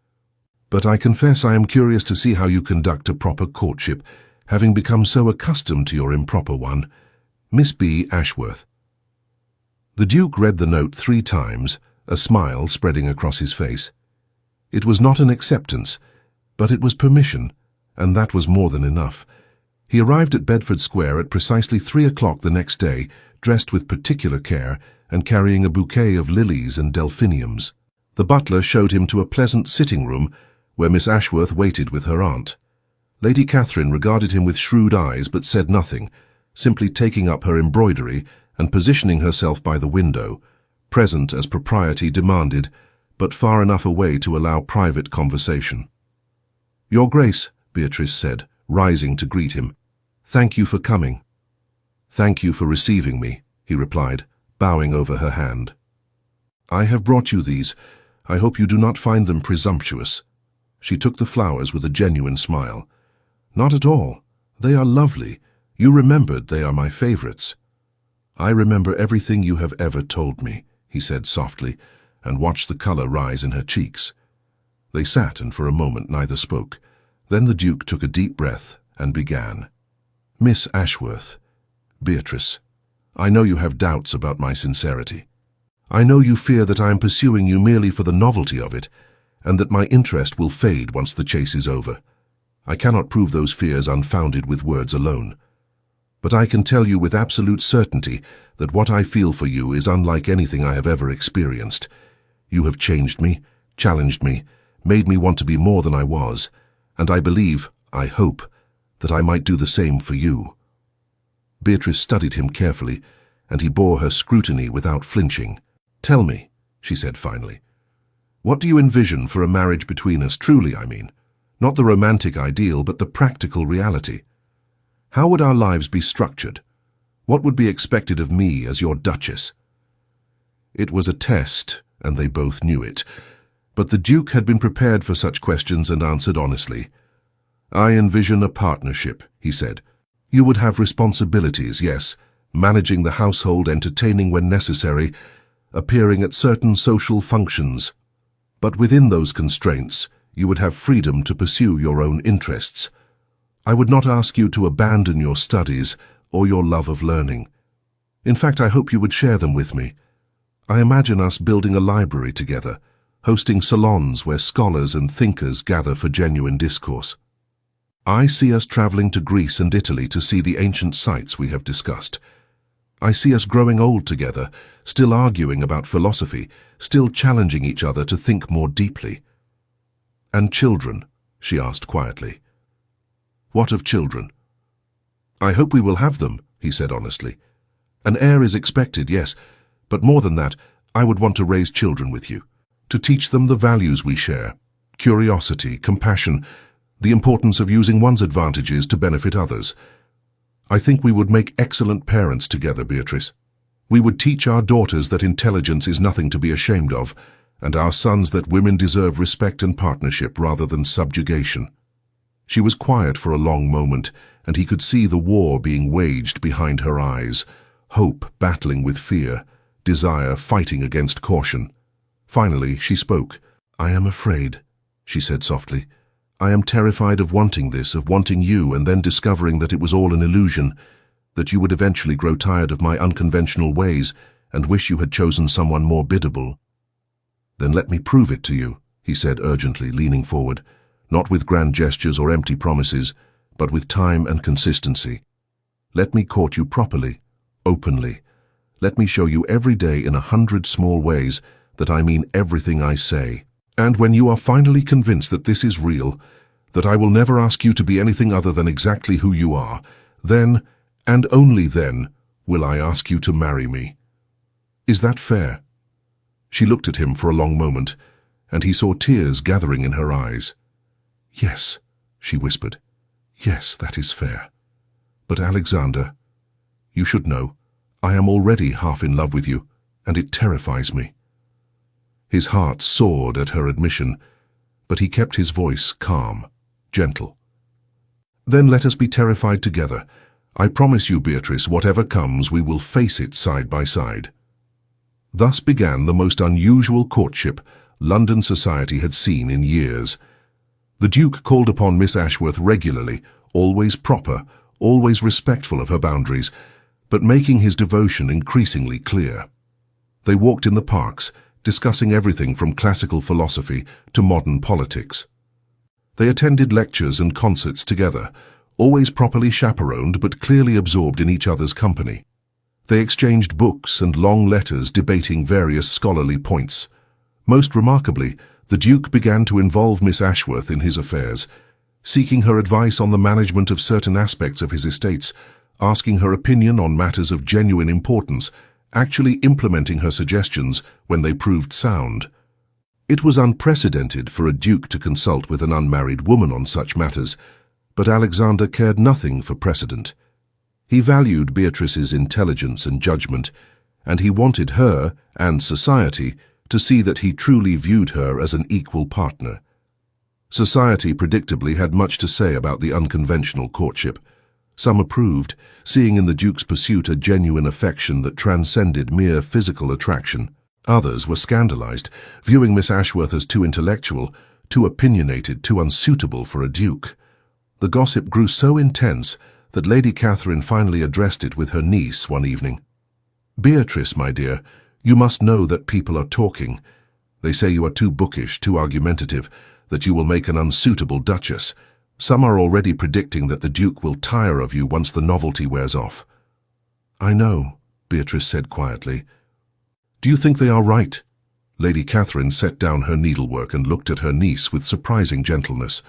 But I confess I am curious to see how you conduct a proper courtship, having become so accustomed to your improper one. Miss B. Ashworth." The Duke read the note 3 times, a smile spreading across his face. It was not an acceptance, but it was permission, and that was more than enough. He arrived at Bedford Square at precisely 3 o'clock the next day, dressed with particular care and carrying a bouquet of lilies and delphiniums. The butler showed him to a pleasant sitting room where Miss Ashworth waited with her aunt. Lady Catherine regarded him with shrewd eyes but said nothing, simply taking up her embroidery and positioning herself by the window, present as propriety demanded, but far enough away to allow private conversation. "Your Grace," Beatrice said, rising to greet him, "thank you for coming." "Thank you for receiving me," he replied, bowing over her hand. "I have brought you these. I hope you do not find them presumptuous." She took the flowers with a genuine smile. "Not at all. They are lovely. You remembered they are my favorites." "I remember everything you have ever told me," he said softly, and watched the color rise in her cheeks. They sat, and for a moment neither spoke. Then the Duke took a deep breath and began. "Miss Ashworth, Beatrice, I know you have doubts about my sincerity. I know you fear that I am pursuing you merely for the novelty of it, and that my interest will fade once the chase is over. I cannot prove those fears unfounded with words alone. But I can tell you with absolute certainty that what I feel for you is unlike anything I have ever experienced. You have changed me, challenged me, made me want to be more than I was, and I believe, I hope, that I might do the same for you." Beatrice studied him carefully, and he bore her scrutiny without flinching. "Tell me," she said finally, "what do you envision for a marriage between us, truly, I mean? Not the romantic ideal, but the practical reality. How would our lives be structured? What would be expected of me as your Duchess?" It was a test, and they both knew it. But the Duke had been prepared for such questions and answered honestly. "I envision a partnership," he said. "You would have responsibilities, yes, managing the household, entertaining when necessary, appearing at certain social functions. But within those constraints, you would have freedom to pursue your own interests. I would not ask you to abandon your studies or your love of learning. In fact, I hope you would share them with me. I imagine us building a library together, hosting salons where scholars and thinkers gather for genuine discourse. I see us traveling to Greece and Italy to see the ancient sites we have discussed. I see us growing old together, still arguing about philosophy, still challenging each other to think more deeply." "And children?" she asked quietly. "What of children?" "I hope we will have them," he said honestly. "An heir is expected, yes, but more than that, I would want to raise children with you, to teach them the values we share, curiosity, compassion, the importance of using one's advantages to benefit others. I think we would make excellent parents together, Beatrice. We would teach our daughters that intelligence is nothing to be ashamed of, and our sons that women deserve respect and partnership rather than subjugation." She was quiet for a long moment, and he could see the war being waged behind her eyes, hope battling with fear, desire fighting against caution. Finally, she spoke. "I am afraid," she said softly. "I am terrified of wanting this, of wanting you, and then discovering that it was all an illusion, that you would eventually grow tired of my unconventional ways and wish you had chosen someone more biddable." "Then let me prove it to you," he said urgently, leaning forward, not with grand gestures or empty promises, but with time and consistency. "Let me court you properly, openly. Let me show you every day in 100 small ways that I mean everything I say. And when you are finally convinced that this is real, that I will never ask you to be anything other than exactly who you are, then, and only then, will I ask you to marry me. Is that fair?" She looked at him for a long moment, and he saw tears gathering in her eyes. "Yes," she whispered. "Yes, that is fair. But Alexander, you should know, I am already half in love with you, and it terrifies me." His heart soared at her admission, but he kept his voice calm, gentle. "Then let us be terrified together. I promise you, Beatrice, whatever comes, we will face it side by side." Thus began the most unusual courtship London society had seen in years. The Duke called upon Miss Ashworth regularly, always proper, always respectful of her boundaries, but making his devotion increasingly clear. They walked in the parks, discussing everything from classical philosophy to modern politics. They attended lectures and concerts together, always properly chaperoned but clearly absorbed in each other's company. They exchanged books and long letters debating various scholarly points. Most remarkably, the Duke began to involve Miss Ashworth in his affairs, seeking her advice on the management of certain aspects of his estates, asking her opinion on matters of genuine importance, actually implementing her suggestions when they proved sound. It was unprecedented for a duke to consult with an unmarried woman on such matters, but Alexander cared nothing for precedent. He valued Beatrice's intelligence and judgment, and he wanted her, and society, to see that he truly viewed her as an equal partner. Society predictably had much to say about the unconventional courtship. Some approved, seeing in the Duke's pursuit a genuine affection that transcended mere physical attraction. Others were scandalized, viewing Miss Ashworth as too intellectual, too opinionated, too unsuitable for a duke. The gossip grew so intense that Lady Catherine finally addressed it with her niece one evening. "Beatrice, my dear, you must know that people are talking. They say you are too bookish, too argumentative, that you will make an unsuitable duchess. Some are already predicting that the Duke will tire of you once the novelty wears off." "I know," Beatrice said quietly. "Do you think they are right?" Lady Catherine set down her needlework and looked at her niece with surprising gentleness.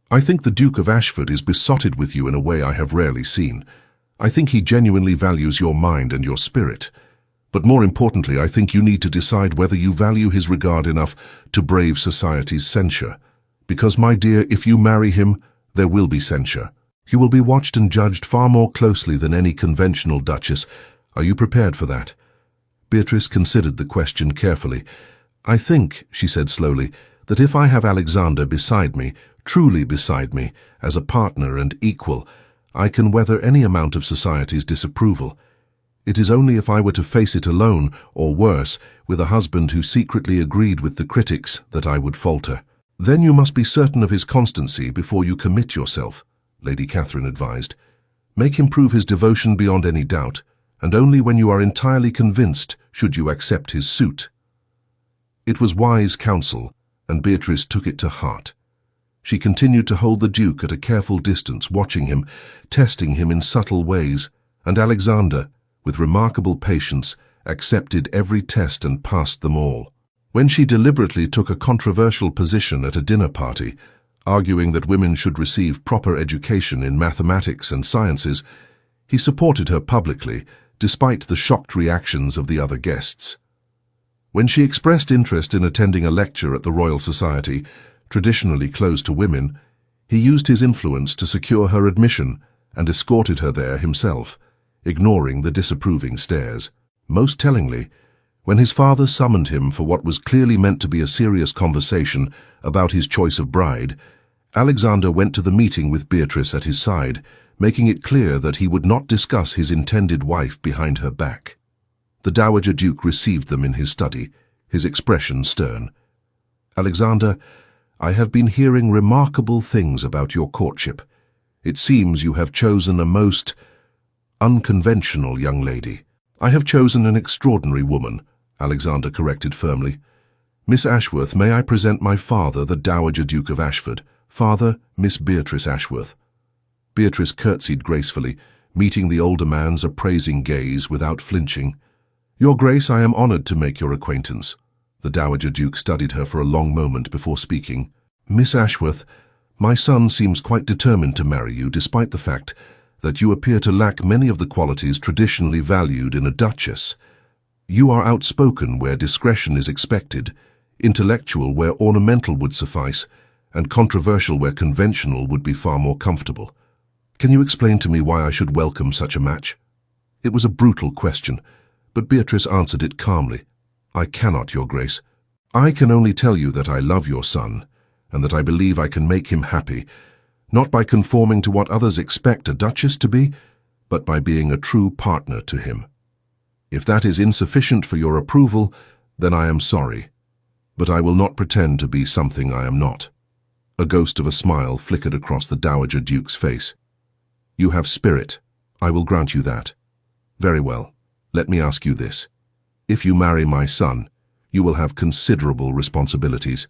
"I think the Duke of Ashford is besotted with you in a way I have rarely seen. I think he genuinely values your mind and your spirit. But more importantly, I think you need to decide whether you value his regard enough to brave society's censure. Because, my dear, if you marry him, there will be censure. You will be watched and judged far more closely than any conventional duchess. Are you prepared for that?" Beatrice considered the question carefully. "I think," she said slowly, "that if I have Alexander beside me, truly beside me, as a partner and equal, I can weather any amount of society's disapproval. It is only if I were to face it alone, or worse, with a husband who secretly agreed with the critics, that I would falter." "Then you must be certain of his constancy before you commit yourself," Lady Catherine advised. "Make him prove his devotion beyond any doubt, and only when you are entirely convinced should you accept his suit." It was wise counsel, and Beatrice took it to heart. She continued to hold the Duke at a careful distance, watching him, testing him in subtle ways, and Alexander, with remarkable patience, accepted every test and passed them all. When she deliberately took a controversial position at a dinner party, arguing that women should receive proper education in mathematics and sciences, he supported her publicly, despite the shocked reactions of the other guests. When she expressed interest in attending a lecture at the Royal Society, traditionally closed to women, he used his influence to secure her admission and escorted her there himself, ignoring the disapproving stares. Most tellingly, when his father summoned him for what was clearly meant to be a serious conversation about his choice of bride, Alexander went to the meeting with Beatrice at his side, making it clear that he would not discuss his intended wife behind her back. The Dowager Duke received them in his study, his expression stern. "Alexander, I have been hearing remarkable things about your courtship. It seems you have chosen a most unconventional young lady." "I have chosen an extraordinary woman," Alexander corrected firmly. "Miss Ashworth, may I present my father, the Dowager Duke of Ashford. Father, Miss Beatrice Ashworth." Beatrice curtsied gracefully, meeting the older man's appraising gaze without flinching. "Your Grace, I am honored to make your acquaintance." The Dowager Duke studied her for a long moment before speaking. "Miss Ashworth, my son seems quite determined to marry you, despite the fact that you appear to lack many of the qualities traditionally valued in a duchess. You are outspoken where discretion is expected, intellectual where ornamental would suffice, and controversial where conventional would be far more comfortable. Can you explain to me why I should welcome such a match?" It was a brutal question, but Beatrice answered it calmly. "I cannot, Your Grace. I can only tell you that I love your son, and that I believe I can make him happy, not by conforming to what others expect a duchess to be, but by being a true partner to him. If that is insufficient for your approval, then I am sorry, but I will not pretend to be something I am not." A ghost of a smile flickered across the Dowager Duke's face. "You have spirit. I will grant you that. Very well. Let me ask you this. If you marry my son, you will have considerable responsibilities.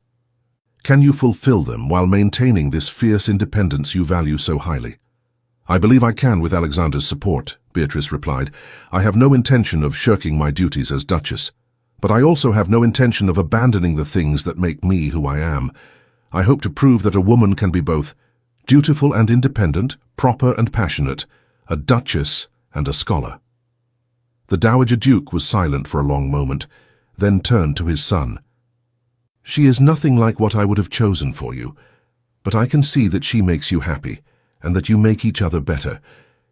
Can you fulfill them while maintaining this fierce independence you value so highly?" "I believe I can with Alexander's support," Beatrice replied. "I have no intention of shirking my duties as Duchess, but I also have no intention of abandoning the things that make me who I am. I hope to prove that a woman can be both dutiful and independent, proper and passionate, a duchess and a scholar. The Dowager Duke was silent for a long moment, then turned to his son. She is nothing like what I would have chosen for you, but I can see that she makes you happy, and that you make each other better.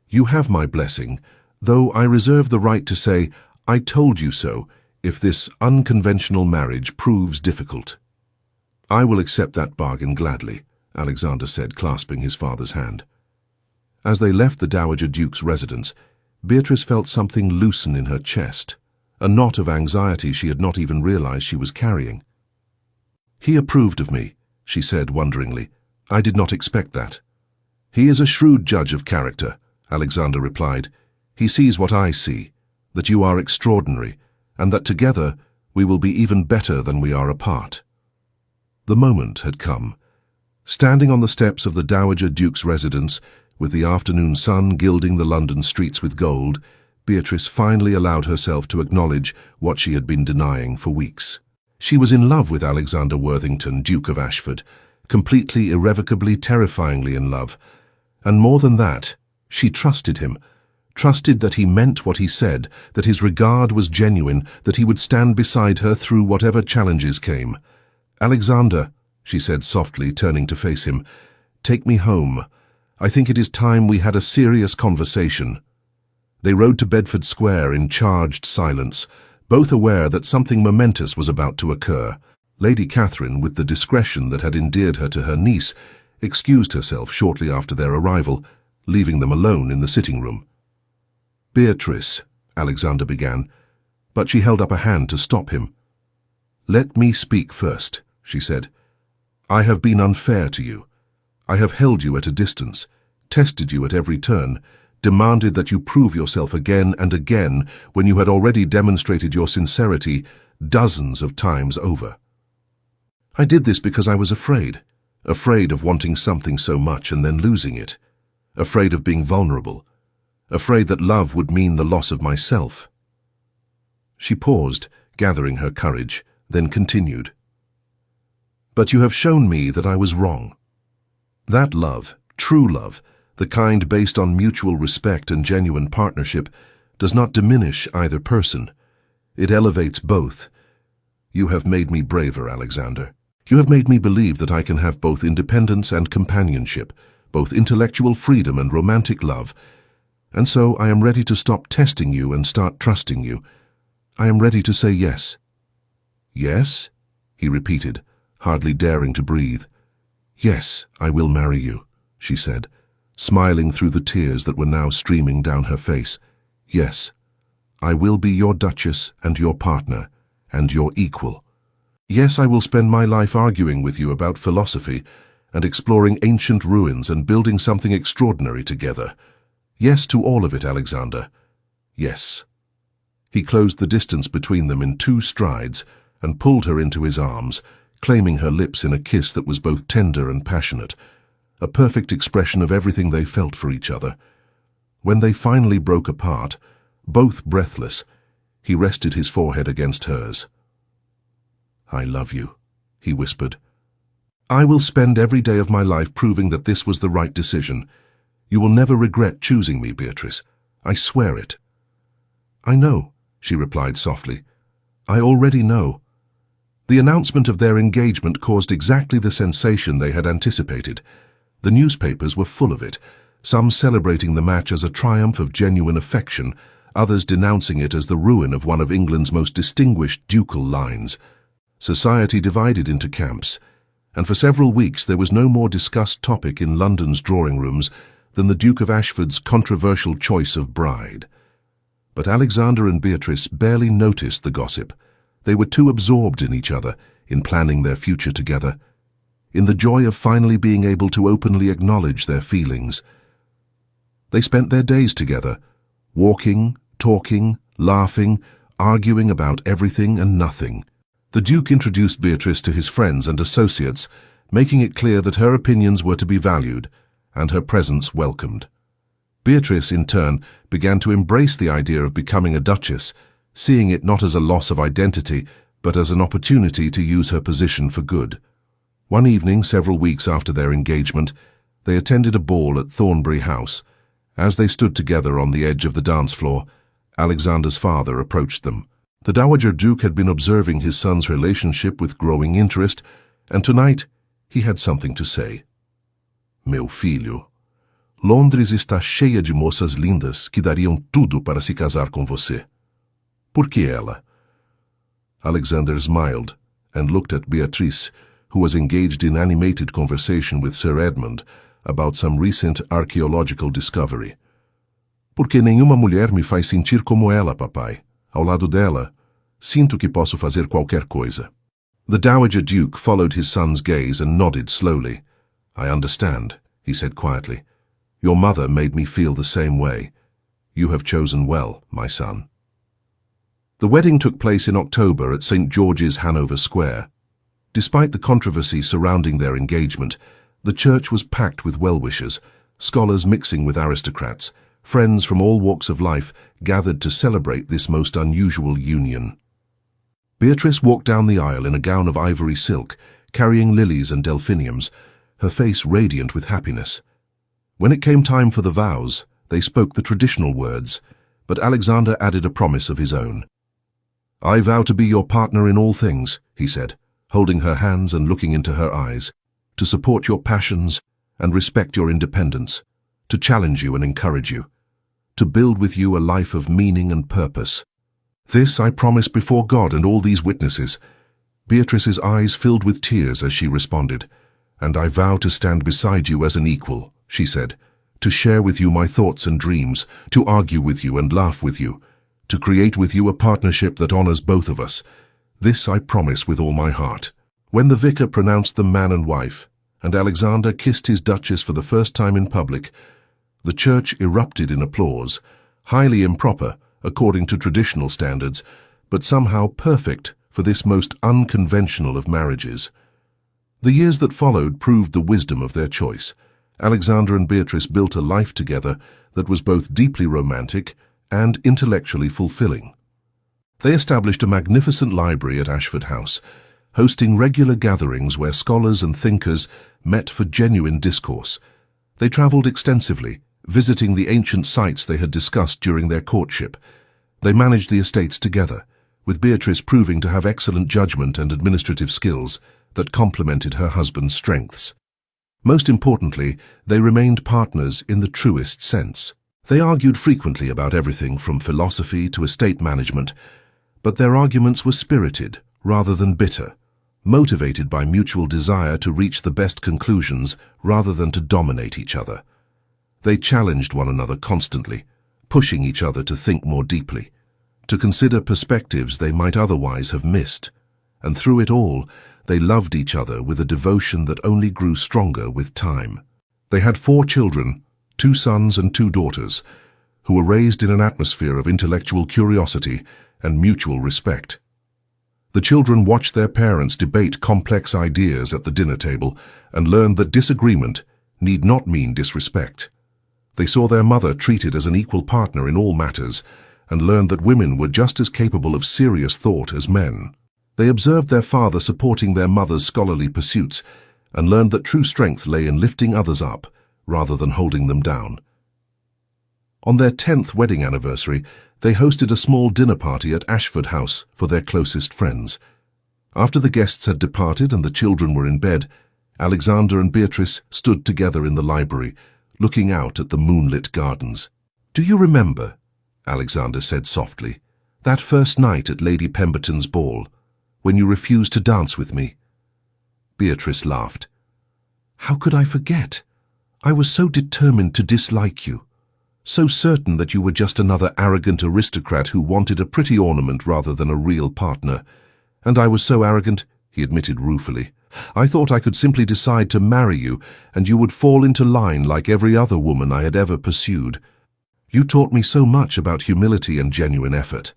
You have my blessing, though I reserve the right to say, I told you so, if this unconventional marriage proves difficult. I will accept that bargain gladly, Alexander said, clasping his father's hand. As they left the Dowager Duke's residence, Beatrice felt something loosen in her chest, a knot of anxiety she had not even realized she was carrying. He approved of me, she said wonderingly. I did not expect that. He is a shrewd judge of character, Alexander replied. He sees what I see, that you are extraordinary, and that together we will be even better than we are apart. The moment had come. Standing on the steps of the Dowager Duke's residence, with the afternoon sun gilding the London streets with gold, Beatrice finally allowed herself to acknowledge what she had been denying for weeks. She was in love with Alexander Worthington, Duke of Ashford, completely, irrevocably, terrifyingly in love. And more than that, she trusted him, trusted that he meant what he said, that his regard was genuine, that he would stand beside her through whatever challenges came. Alexander, she said softly, turning to face him, take me home. I think it is time we had a serious conversation. They rode to Bedford Square in charged silence, both aware that something momentous was about to occur. Lady Catherine, with the discretion that had endeared her to her niece, excused herself shortly after their arrival, leaving them alone in the sitting room. Beatrice, Alexander began, but she held up a hand to stop him. Let me speak first, she said. I have been unfair to you. I have held you at a distance, tested you at every turn, demanded that you prove yourself again and again when you had already demonstrated your sincerity dozens of times over. I did this because I was afraid of wanting something so much and then losing it, afraid of being vulnerable, afraid that love would mean the loss of myself. She paused, gathering her courage, then continued. But you have shown me that I was wrong. That love, true love, the kind based on mutual respect and genuine partnership, does not diminish either person. It elevates both. You have made me braver, Alexander. You have made me believe that I can have both independence and companionship, both intellectual freedom and romantic love. And so I am ready to stop testing you and start trusting you. I am ready to say yes. Yes? He repeated, hardly daring to breathe. Yes, I will marry you, she said, smiling through the tears that were now streaming down her face. Yes, I will be your duchess and your partner, and your equal. Yes, I will spend my life arguing with you about philosophy and exploring ancient ruins and building something extraordinary together. Yes to all of it, Alexander. Yes. He closed the distance between them in 2 strides and pulled her into his arms, claiming her lips in a kiss that was both tender and passionate, a perfect expression of everything they felt for each other. When they finally broke apart, both breathless, he rested his forehead against hers. I love you, he whispered. I will spend every day of my life proving that this was the right decision. You will never regret choosing me, Beatrice. I swear it. I know, she replied softly. I already know. The announcement of their engagement caused exactly the sensation they had anticipated. The newspapers were full of it, some celebrating the match as a triumph of genuine affection, others denouncing it as the ruin of one of England's most distinguished ducal lines. Society divided into camps, and for several weeks there was no more discussed topic in London's drawing rooms than the Duke of Ashford's controversial choice of bride. But Alexander and Beatrice barely noticed the gossip. They were too absorbed in each other, in planning their future together, in the joy of finally being able to openly acknowledge their feelings. They spent their days together, walking, talking, laughing, arguing about everything and nothing. The Duke introduced Beatrice to his friends and associates, making it clear that her opinions were to be valued and her presence welcomed. Beatrice, in turn, began to embrace the idea of becoming a duchess, seeing it not as a loss of identity, but as an opportunity to use her position for good. One evening, several weeks after their engagement, They attended a ball at Thornbury House. As they stood together on the edge of the dance floor, Alexander's father approached them. The Dowager Duke had been observing his son's relationship with growing interest, and tonight he had something to say. Meu filho, Londres está cheia de moças lindas que dariam tudo para se casar com você. Por que ela? Alexander smiled and looked at Beatrice, who was engaged in animated conversation with Sir Edmund about some recent archaeological discovery. Porque nenhuma mulher me faz sentir como ela, papai. Ao lado dela, sinto que posso fazer qualquer coisa. The Dowager Duke followed his son's gaze and nodded slowly. I understand, he said quietly. Your mother made me feel the same way. You have chosen well, my son. The wedding took place in October at St. George's, Hanover Square. Despite the controversy surrounding their engagement, the church was packed with well-wishers, scholars mixing with aristocrats, friends from all walks of life gathered to celebrate this most unusual union. Beatrice walked down the aisle in a gown of ivory silk, carrying lilies and delphiniums, her face radiant with happiness. When it came time for the vows, they spoke the traditional words, but Alexander added a promise of his own. I vow to be your partner in all things, he said, holding her hands and looking into her eyes, to support your passions and respect your independence, to challenge you and encourage you, to build with you a life of meaning and purpose. This I promise before God and all these witnesses. Beatrice's eyes filled with tears as she responded, and I vow to stand beside you as an equal, she said, to share with you my thoughts and dreams, to argue with you and laugh with you, to create with you a partnership that honors both of us. This I promise with all my heart. When the vicar pronounced them man and wife, and Alexander kissed his duchess for the first time in public, the church erupted in applause, highly improper according to traditional standards, but somehow perfect for this most unconventional of marriages. The years that followed proved the wisdom of their choice. Alexander and Beatrice built a life together that was both deeply romantic and intellectually fulfilling. They established a magnificent library at Ashford House, hosting regular gatherings where scholars and thinkers met for genuine discourse. They travelled extensively, visiting the ancient sites they had discussed during their courtship. They managed the estates together, with Beatrice proving to have excellent judgment and administrative skills that complemented her husband's strengths. Most importantly, they remained partners in the truest sense. They argued frequently about everything from philosophy to estate management, but their arguments were spirited rather than bitter, motivated by mutual desire to reach the best conclusions rather than to dominate each other. They challenged one another constantly, pushing each other to think more deeply, to consider perspectives they might otherwise have missed, and through it all, they loved each other with a devotion that only grew stronger with time. They had 4 children, 2 sons and 2 daughters, who were raised in an atmosphere of intellectual curiosity and mutual respect. The children watched their parents debate complex ideas at the dinner table and learned that disagreement need not mean disrespect. They saw their mother treated as an equal partner in all matters and learned that women were just as capable of serious thought as men. They observed their father supporting their mother's scholarly pursuits and learned that true strength lay in lifting others up rather than holding them down. On their 10th wedding anniversary, they hosted a small dinner party at Ashford House for their closest friends. After the guests had departed and the children were in bed, Alexander and Beatrice stood together in the library, looking out at the moonlit gardens. Do you remember, Alexander said softly, that first night at Lady Pemberton's ball, when you refused to dance with me? Beatrice laughed. How could I forget? I was so determined to dislike you, so certain that you were just another arrogant aristocrat who wanted a pretty ornament rather than a real partner. And I was so arrogant, he admitted ruefully. I thought I could simply decide to marry you and you would fall into line like every other woman I had ever pursued. You taught me so much about humility and genuine effort.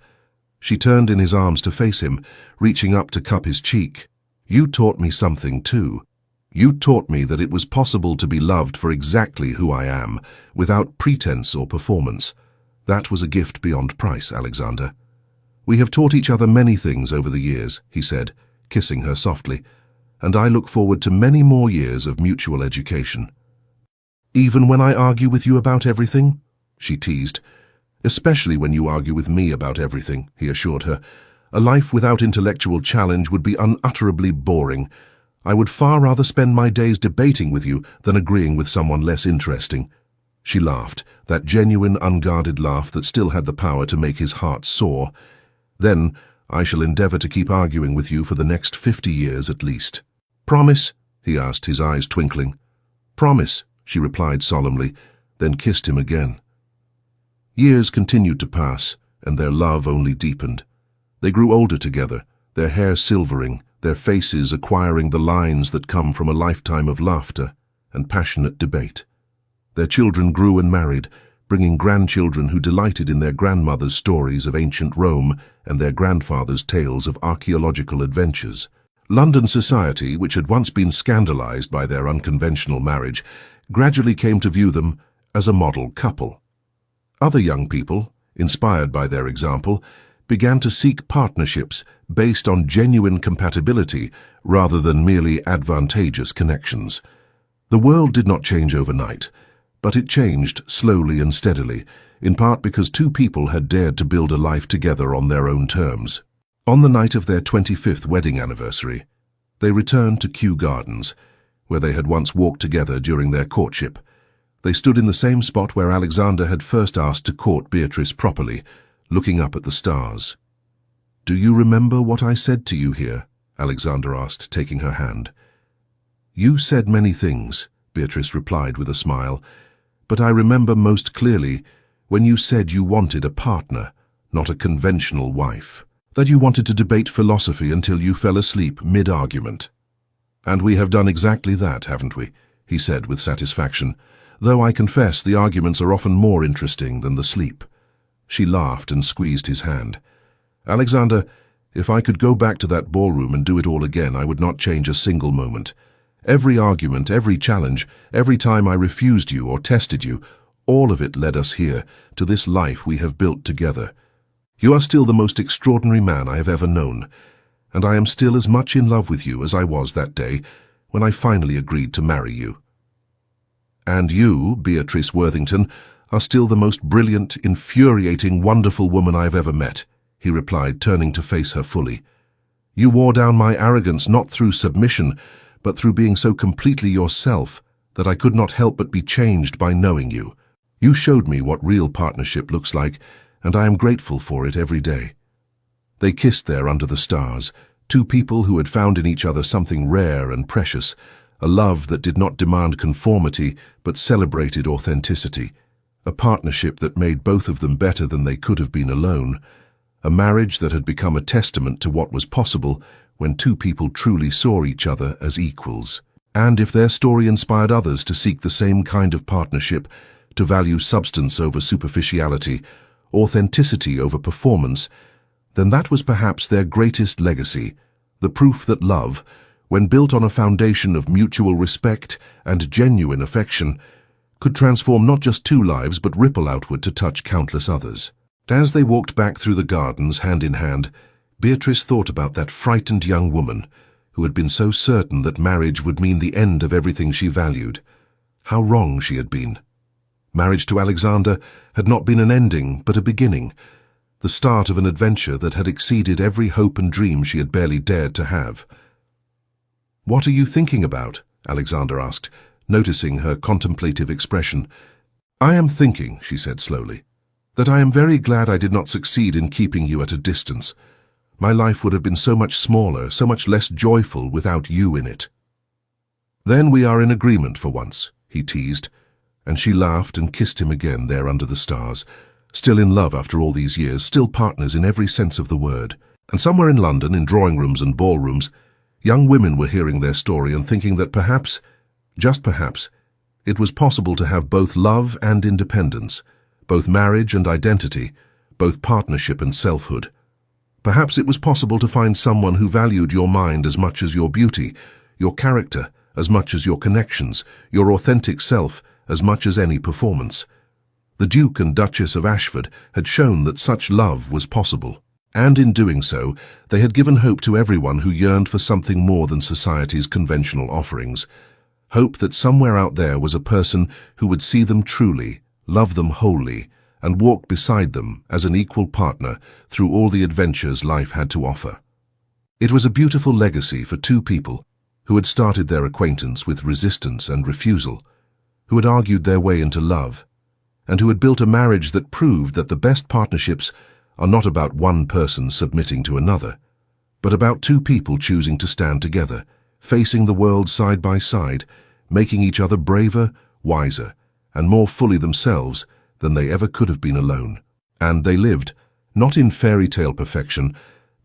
She turned in his arms to face him, reaching up to cup his cheek. You taught me something too. You taught me that it was possible to be loved for exactly who I am, without pretense or performance. That was a gift beyond price, Alexander. We have taught each other many things over the years, he said, kissing her softly, and I look forward to many more years of mutual education. Even when I argue with you about everything? She teased. Especially when you argue with me about everything, he assured her. A life without intellectual challenge would be unutterably boring. I would far rather spend my days debating with you than agreeing with someone less interesting. She laughed, that genuine, unguarded laugh that still had the power to make his heart soar. Then, I shall endeavor to keep arguing with you for the next 50 years at least. Promise? He asked, his eyes twinkling. Promise, she replied solemnly, then kissed him again. Years continued to pass, and their love only deepened. They grew older together, their hair silvering, their faces acquiring the lines that come from a lifetime of laughter and passionate debate. Their children grew and married, bringing grandchildren who delighted in their grandmother's stories of ancient Rome and their grandfather's tales of archaeological adventures. London society, which had once been scandalized by their unconventional marriage, gradually came to view them as a model couple. Other young people, inspired by their example, began to seek partnerships based on genuine compatibility rather than merely advantageous connections. The world did not change overnight, but it changed slowly and steadily, in part because two people had dared to build a life together on their own terms. On the night of their 25th wedding anniversary, they returned to Kew Gardens, where they had once walked together during their courtship. They stood in the same spot where Alexander had first asked to court Beatrice properly, looking up at the stars. "Do you remember what I said to you here?" Alexander asked, taking her hand. "You said many things," Beatrice replied with a smile, "but I remember most clearly when you said you wanted a partner, not a conventional wife. That you wanted to debate philosophy until you fell asleep mid-argument. And we have done exactly that, haven't we?" he said with satisfaction, "though I confess the arguments are often more interesting than the sleep." She laughed and squeezed his hand. "Alexander, if I could go back to that ballroom and do it all again, I would not change a single moment. Every argument, every challenge, every time I refused you or tested you, all of it led us here, to this life we have built together. You are still the most extraordinary man I have ever known, and I am still as much in love with you as I was that day when I finally agreed to marry you. And you, Beatrice Worthington, are still the most brilliant, infuriating, wonderful woman I have ever met," he replied, turning to face her fully. "You wore down my arrogance not through submission, but through being so completely yourself that I could not help but be changed by knowing you. You showed me what real partnership looks like, and I am grateful for it every day." They kissed there under the stars, two people who had found in each other something rare and precious, a love that did not demand conformity but celebrated authenticity, a partnership that made both of them better than they could have been alone, a marriage that had become a testament to what was possible when two people truly saw each other as equals. And if their story inspired others to seek the same kind of partnership, to value substance over superficiality, authenticity over performance, then that was perhaps their greatest legacy, the proof that love, when built on a foundation of mutual respect and genuine affection, could transform not just two lives but ripple outward to touch countless others. As they walked back through the gardens hand in hand, Beatrice thought about that frightened young woman who had been so certain that marriage would mean the end of everything she valued. How wrong she had been. Marriage to Alexander had not been an ending but a beginning, the start of an adventure that had exceeded every hope and dream she had barely dared to have. "What are you thinking about?" Alexander asked, noticing her contemplative expression. "I am thinking," she said slowly, "that I am very glad I did not succeed in keeping you at a distance. My life would have been so much smaller, so much less joyful without you in it." "Then we are in agreement for once," he teased, and she laughed and kissed him again there under the stars, still in love after all these years, still partners in every sense of the word. And somewhere in London, in drawing rooms and ballrooms, young women were hearing their story and thinking that perhaps, just perhaps, it was possible to have both love and independence, both marriage and identity, both partnership and selfhood. Perhaps it was possible to find someone who valued your mind as much as your beauty, your character as much as your connections, your authentic self as much as any performance. The Duke and Duchess of Ashford had shown that such love was possible, and in doing so, they had given hope to everyone who yearned for something more than society's conventional offerings. Hope that somewhere out there was a person who would see them truly, love them wholly, and walk beside them as an equal partner through all the adventures life had to offer. It was a beautiful legacy for two people who had started their acquaintance with resistance and refusal, who had argued their way into love, and who had built a marriage that proved that the best partnerships are not about one person submitting to another, but about two people choosing to stand together, facing the world side by side, making each other braver, wiser, and more fully themselves than they ever could have been alone. And they lived, not in fairy tale perfection,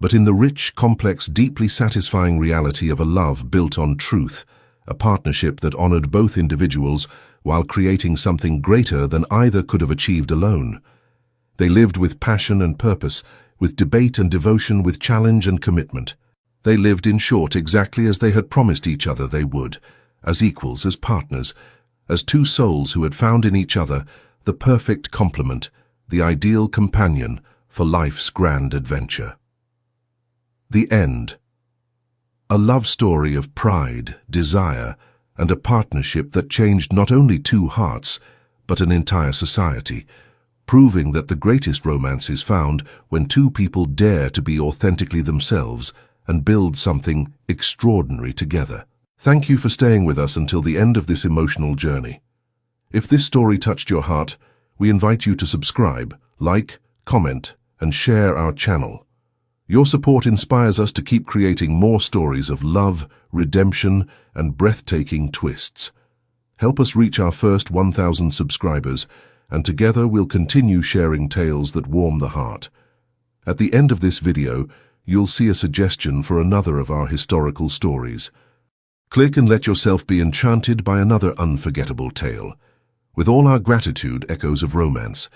but in the rich, complex, deeply satisfying reality of a love built on truth, a partnership that honored both individuals while creating something greater than either could have achieved alone. They lived with passion and purpose, with debate and devotion, with challenge and commitment. They lived, in short, exactly as they had promised each other they would, as equals, as partners, as two souls who had found in each other the perfect complement, the ideal companion for life's grand adventure. The end. A love story of pride, desire, and a partnership that changed not only two hearts, but an entire society, proving that the greatest romance is found when two people dare to be authentically themselves and build something extraordinary together. Thank you for staying with us until the end of this emotional journey. If this story touched your heart, we invite you to subscribe, like, comment, and share our channel. Your support inspires us to keep creating more stories of love, redemption, and breathtaking twists. Help us reach our first 1,000 subscribers, and together we'll continue sharing tales that warm the heart. At the end of this video, you'll see a suggestion for another of our historical stories. Click and let yourself be enchanted by another unforgettable tale. With all our gratitude, Echoes of Romance,